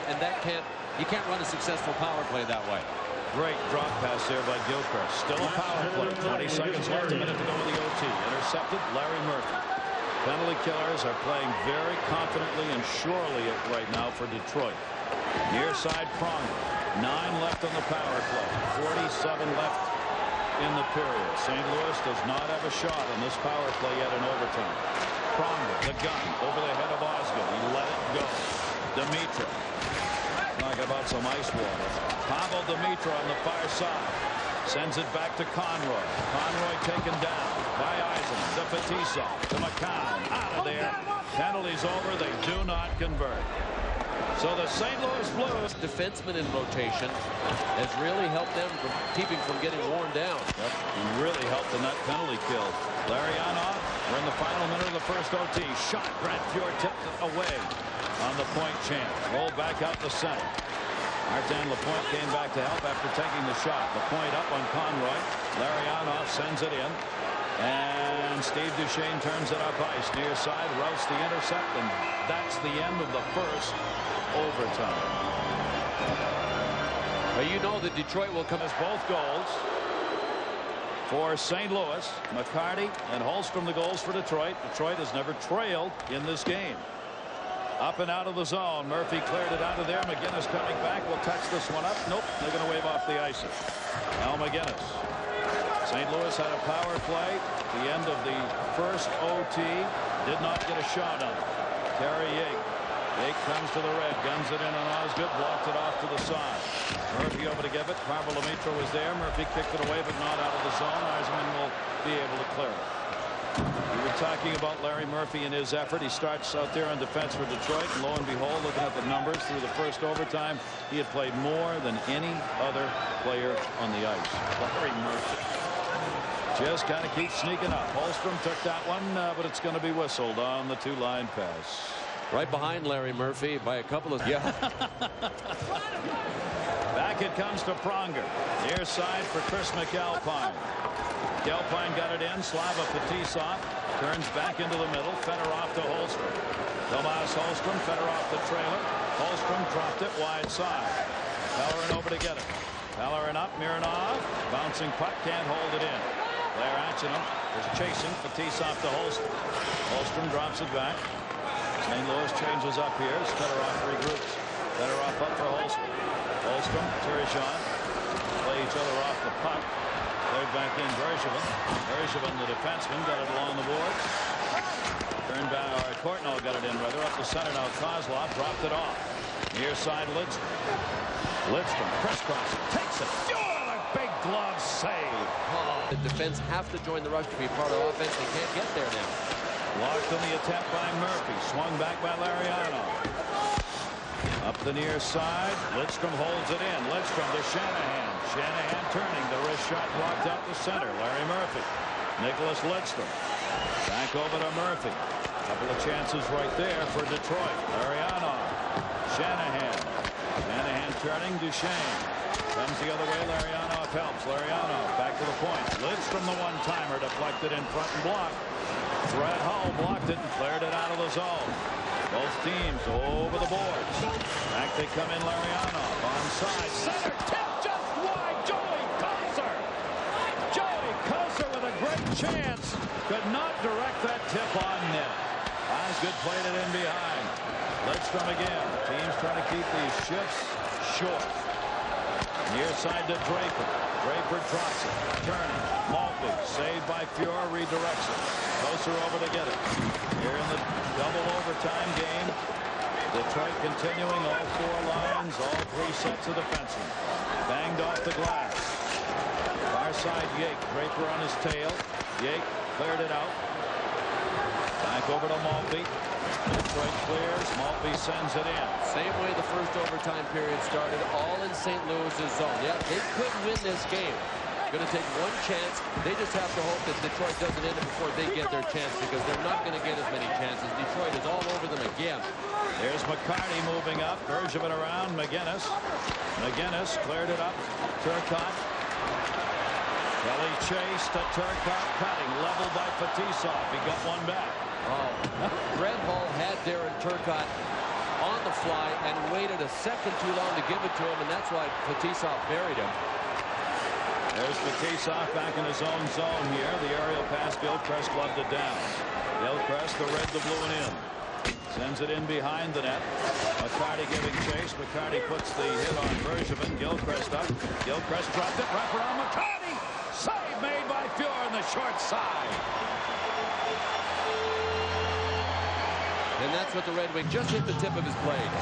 you can't run a successful power play that way. Great drop pass there by Gilchrist. Still a power play. 20 seconds left, a minute to go in the OT. Intercepted, Larry Murphy. Penalty killers are playing very confidently and surely right now for Detroit. Near side Pronger. 9 left on the power play. 47 left in the period. St. Louis does not have a shot on this power play yet in overtime. Pronger, the gun, over the head of Osgood. He let it go. Dimitra. Talk about some ice water. Pavel Dimitra on the far side. Sends it back to Conroy. Conroy taken down by Eisenman. To Fetisov. To McCann. Out of there. Penalties over. They do not convert. So the St. Louis Blues. Defenseman in rotation has really helped them from keeping from getting worn down. Yep. And really helped the net penalty kill. Larionov, we're in the final minute of the first OT. Shot. Brent Fjord tipped it away on the point chance. Rolled back out the center. Martin Lapointe came back to help after taking the shot. Lapointe up on Conroy. Larionov sends it in. And Steve Duchesne turns it up ice. Near side, Rouse the intercept, and that's the end of the first overtime. But you know that Detroit will come as both goals for St. Louis. McCarty and Holmstrom the goals for Detroit. Detroit has never trailed in this game. Up and out of the zone. Murphy cleared it out of there. McGinnis coming back. Will touch this one up. Nope. They're going to wave off the icing. Al McGinnis. St. Louis had a power play. The end of the first OT. Did not get a shot on it. Terry Yake. Yake comes to the red. Guns it in on Osgood. Blocked it off to the side. Murphy over to give it. Pavel Dimitra was there. Murphy kicked it away, but not out of the zone. Eisenman will be able to clear it. We were talking about Larry Murphy and his effort. He starts out there on defense for Detroit, and lo and behold, looking at the numbers through the first overtime, he had played more than any other player on the ice. Larry Murphy just kind of keeps sneaking up. Holmstrom took that one, but it's going to be whistled on the two-line pass. right behind Larry Murphy by a couple of. Yeah. Back it comes to Pronger. Near side for Chris McAlpine. McAlpine got it in. Slava Fetisov turns back into the middle. Fedorov to Holmstrom. Tomas Holmstrom. Fedorov the trailer. Holmstrom dropped it wide side. Pellerin over to get it. Pellerin up. Mironov. Bouncing puck. Can't hold it in. Blair Antonym is chasing. Fetisov to Holmstrom. Holmstrom drops it back. St. Louis changes up here as Fedorov regroups. Fedorov up for Holmstrom. Holmstrom, Turgeon play each other off the puck. Played back in Bergevin. Bergevin, the defenseman, got it along the boards. Turned back, or Courtnall got it in rather. Up the center now. Kozlov dropped it off. Near side Lidstrom. Lidstrom crisscross. Takes it. Oh, a big glove save. The defense have to join the rush to be part of the offense. They can't get there now. Blocked on the attempt by Murphy. Swung back by Larionov. Up the near side. Lidstrom holds it in. Lidstrom to Shanahan. Shanahan turning. The wrist shot blocked out the center. Larry Murphy. Nicholas Lidstrom. Back over to Murphy. Couple of chances right there for Detroit. Larionov. Shanahan. Shanahan turning. Duchesne. Comes the other way. Larionov helps. Larionov back to the point. Lidstrom the one-timer. Deflected in front and blocked. Brett Hull blocked it and cleared it out of the zone. Both teams over the boards. Back they come in. Larionov onside. Center tip just wide. Joey Kaiser. Joey Kaiser with a great chance. Could not direct that tip on net. Osgood played it in behind. Lidstrom again. Teams trying to keep these shifts short. Near side to Draper. Draper drops it. Turner. Maltby. Saved by Fuhr. Redirects it. Closer over to get it. Here in the double overtime game. Detroit continuing all 4 lines. All 3 sets of defensemen. Banged off the glass. Far side Yake. Draper on his tail. Yake cleared it out. Back over to Maltby. Detroit clears. Maltby sends it in. Same way the first overtime period started, all in St. Louis's zone. Yeah, they could win this game. Going to take one chance. They just have to hope that Detroit doesn't end it before they get their chance, because they're not going to get as many chances. Detroit is all over them again. There's McCarty moving up. Bergevin around. McGinnis. McGinnis cleared it up. Turcotte. Kelly Chase to Turcotte. Cutting. Leveled by Fetisov. He got one back. Oh, Brett Hull had Darren Turcotte on the fly and waited a second too long to give it to him, and that's why Fetisov buried him. There's Fetisov back in his own zone here. The aerial pass. Gilchrist gloved it down. Gilchrist, the red, the blue, and in. Sends it in behind the net. McCarty giving chase. McCarty puts the hit on Bergevin. Gilchrist up. Gilchrist dropped it. Wrap around McCarty. Save made by Fuhr on the short side. And that's what the Red Wing just hit the tip of his blade.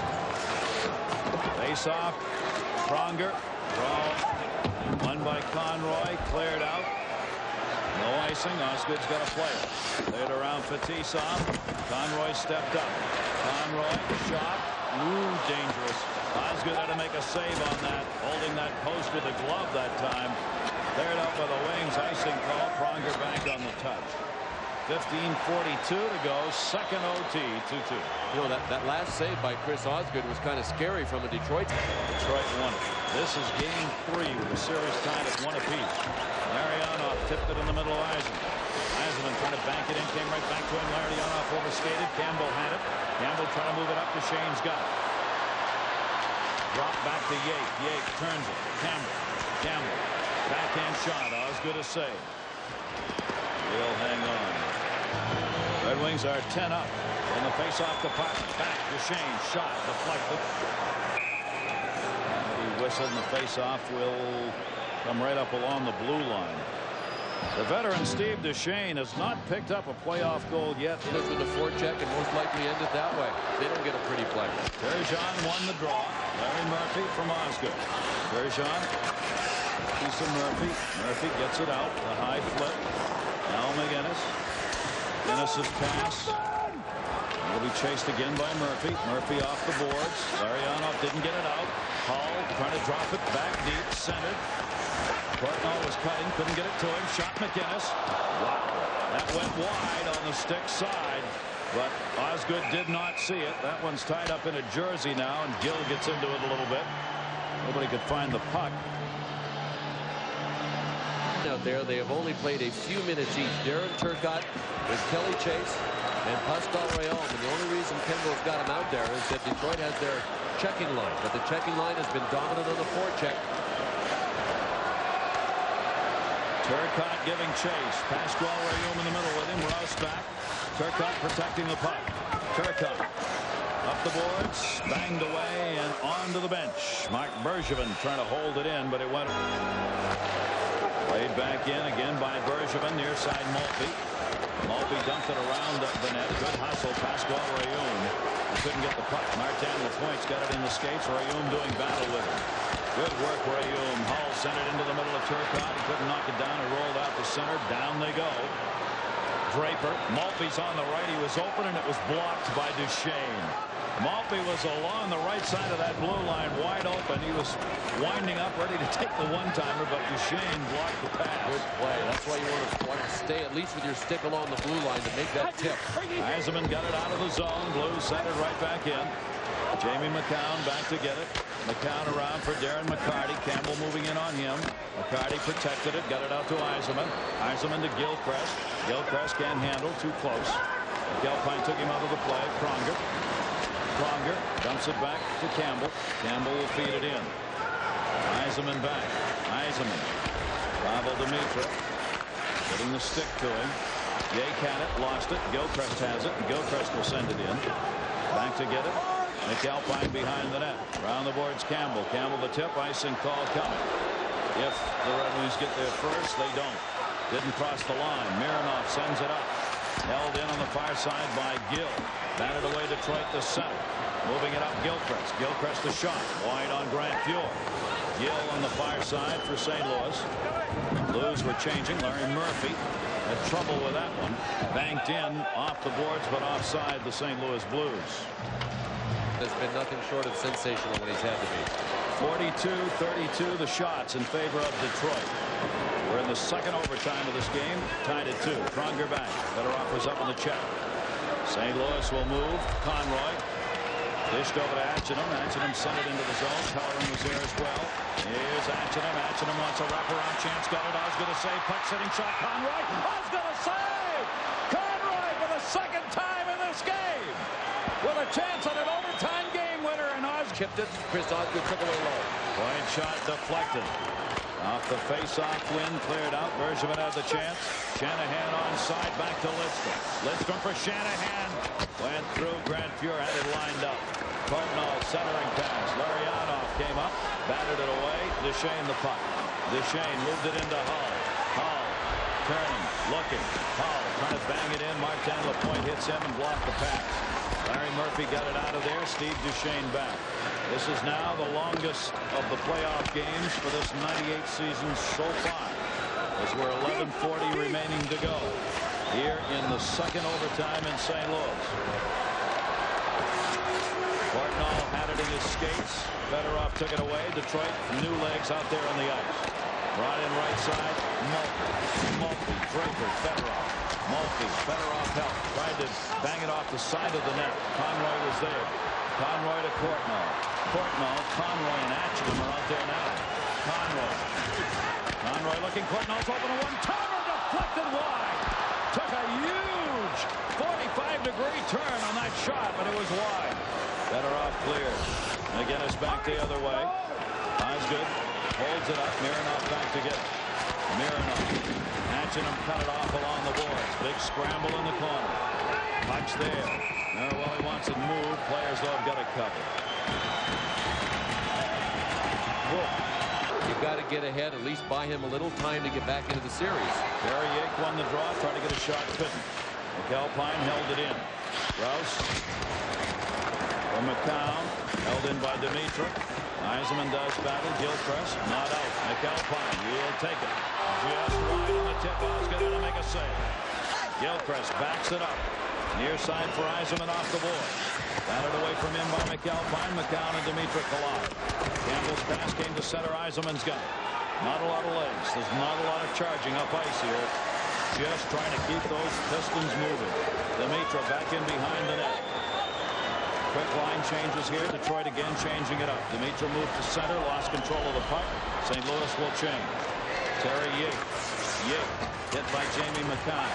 Face off. Pronger. Draw. Won by Conroy. Cleared out. No icing. Osgood's got to play it. Played around Fetisov. Conroy stepped up. Conroy shot. Ooh, dangerous. Osgood had to make a save on that. Holding that post with the glove that time. Cleared up by the Wings. Icing call. Pronger back on the touch. 15:42 to go. Second OT. 2-2. You know, that last save by Chris Osgood was kind of scary from a Detroit. Detroit won it. This is game 3 with the series tied at 1 apiece. Larionov tipped it in the middle of Eisenman. Eisenman trying to bank it in. Came right back to him. Larionov overskated. Campbell had it. Campbell trying to move it up to Shane's got it. Drop back to Yake. Yake turns it. Campbell. Campbell. Backhand shot. Osgood a save. He'll hang on. Red Wings are 10 up in the face-off department. Back to Shane. Shot deflected. He whistled, and the face-off will come right up along the blue line. The veteran Steve Duchesne has not picked up a playoff goal yet. Look with the forecheck and most likely end it that way. They don't get a pretty play. Turgeon won the draw. Larry Murphy from Osgood. Turgeon. Piece of Murphy. Murphy gets it out. The high flip. Now McGinnis. McGinnis's pass. Will be chased again by Murphy. Murphy off the boards. Larionov didn't get it out. Hull trying to drop it back deep. Centered. Courtnall was cutting. Couldn't get it to him. Shot McGinnis. Wow. That went wide on the stick side. But Osgood did not see it. That one's tied up in a jersey now, and Gill gets into it a little bit. Nobody could find the puck. Out there, they have only played a few minutes each. Darren Turcotte with Kelly Chase and Pascal Rayom. And the only reason Kimball's got him out there is that Detroit has their checking line. But the checking line has been dominant on the forecheck. Turcotte giving chase. Pascal Rayom in the middle with him. Rouse back. Turcotte protecting the puck. Turcotte up the boards. Banged away and on to the bench. Mark Bergevin trying to hold it in, but it went. Played back in again by Bergevin. Near side Maltby. Maltby dumped it around the net. Good hustle. Pascal Rayom. He couldn't get the puck. Martin Lapointe's got it in the skates. Rayom doing battle with him. Good work, Rayom. Hull sent it into the middle of Turcotte. He couldn't knock it down. It rolled out to center. Down they go. Draper. Maltby's on the right. He was open, and it was blocked by Duchesne. Maltby was along the right side of that blue line, wide open. He was winding up, ready to take the one-timer, but Duchesne blocked the pass. Good play. That's why you want to stay at least with your stick along the blue line to make that tip. Eisenman got it out of the zone. Blues sent it right back in. Jamie McCown back to get it. McCown around for Darren McCarty. Campbell moving in on him. McCarty protected it. Got it out to Eisenman. Eisenman to Gilchrist. Gilchrist can't handle. Too close. Gelpine took him out of the play. Pronger. Pronger dumps it back to Campbell. Campbell will feed it in. Eisenman back. Eisenman. Pavel Demitra. Getting the stick to him. Yake had it, lost it. Gilchrist has it, and Gilchrist will send it in. Back to get it. McAlpine behind the net. Around the boards, Campbell. Campbell the tip. Icing call coming. If the Red Wings get there first, they don't. Didn't cross the line. Mironov sends it up. Held in on the far side by Gill. Batted away Detroit to center. Moving it up, Gilchrist. Gilchrist the shot. Wide on Grant Fuhr. Gill on the far side for St. Louis. Blues were changing. Larry Murphy had trouble with that one. Banked in off the boards, but offside the St. Louis Blues. Has been nothing short of sensational when he's had to be. 42-32 the shots in favor of Detroit. We're in the second overtime of this game. Tied at 2. Pronger back. Fedorov was up in the check. St. Louis will move. Conroy. Dished over to Achinum. Achinum sent it into the zone. Pellerin was there as well. Here's Achinum. Achinum wants a wraparound chance. Got it. Osgood to save. Puck sitting shot. Conroy. Osgood to save. Conroy for the second time in this game. With a chance at an overtime game winner, and Osgood Chipped it. Chris Osgood took away low. point shot deflected. Off the face-off, Wynn cleared out. Bergevin had the chance. Shanahan onside, back to Lidstrom. Lidstrom for Shanahan. Went through. Grant Fuhr had it lined up. Portnoy centering pass. Larionov came up, batted it away. Duchesne the puck. Duchesne moved it into Hull. Hull turning, looking. Hull trying to bang it in. Martin Lapointe hits him and blocked the pass. Larry Murphy got it out of there. Steve Duchesne back. This is now the longest of the playoff games for this 98 season so far, as we're 11:40 remaining to go here in the second overtime in St. Louis. Portnoy had it in his skates. Fedorov took it away. Detroit, new legs out there on the ice. Brought in right side. Mulkey, Draper, Fedorov. Mulkey, Fedorov helped. Tried to bang it off the side of the net. Conroy was there. Conroy to Portnoy. Portnoy, Conroy, and Achinum are out there now. Conroy looking. Portnoy's open to one-timer, deflected wide. Took a huge 45-degree turn on that shot, but it was wide. Fedorov cleared. And again, it's back the other way. Osgood holds it up. Mironov back to get it. Mironov. Achinum cut it off along the boards. Big scramble in the corner. Puck's there. Well, he wants it moved. Players, though, have got it covered. You've got to get ahead, at least buy him a little time to get back into the series. Barry Yake won the draw, tried to get a shot, couldn't. McAlpine held it in. Rouse from McCown, held in by Dimitra. Yzerman does battle. Gilchrist not out. McAlpine, he'll take it. Just wide on the tip. Osgood going to make a save. Gilchrist backs it up. Near side for Yzerman off the board. Batted away from him by McAlpine. McCown and Dimitra collide. Campbell's pass came to center. Yzerman's got it. Not a lot of legs. There's not a lot of charging up ice here. Just trying to keep those Pistons moving. Dimitra back in behind the net. Quick line changes here. Detroit again changing it up. Dimitra moved to center. Lost control of the puck. St. Louis will change. Terry Yake. Yake hit by Jamie McCann.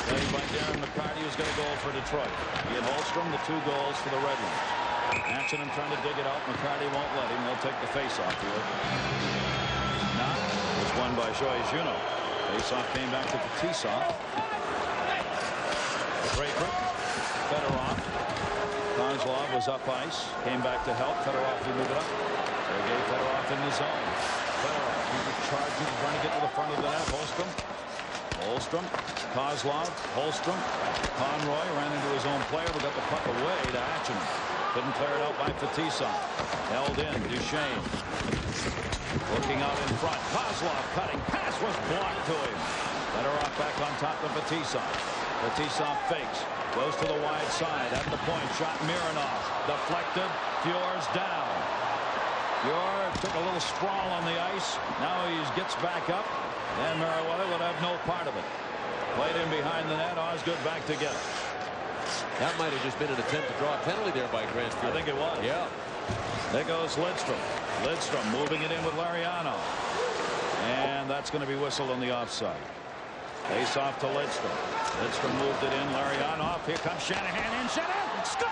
Played by Darren McCarty, who's going to go for Detroit. Ian Holmstrom, the 2 goals for the Red Wings. Achinum trying to dig it out. McCarty won't let him. They'll take the face-off here. Not was won by Joey Juneau. Face-off came back to Fetisov. Draper. Fedorov. Kozlov was up ice. Came back to help. Fedorov to move it up. Sergei Fedorov in the zone. Fedorov, he was charging, trying to get to the front of the net. Holmstrom, Kozlov, Holmstrom, Conroy ran into his own player, but got the puck away to Achinum. Couldn't clear it out by Fetisov. Held in, Duchesne. Looking out in front. Kozlov cutting. Pass was blocked to him. Fedorov back on top of Fetisov. Fetisov fakes. Goes to the wide side. At the point. Shot Mironov. Deflected. Fuhr's down. Fuhr took a little sprawl on the ice. Now he gets back up. And Merriweather would have no part of it. Played in behind the net. Osgood back to get it. That might have just been an attempt to draw a penalty there by Grant Fuhr. I think it was. Yeah. There goes Lidstrom. Lidstrom moving it in with Larionov. And that's going to be whistled on the offside. Face off to Lidstrom. Lidstrom moved it in. Larionov. Here comes Shanahan in. Shanahan. Score!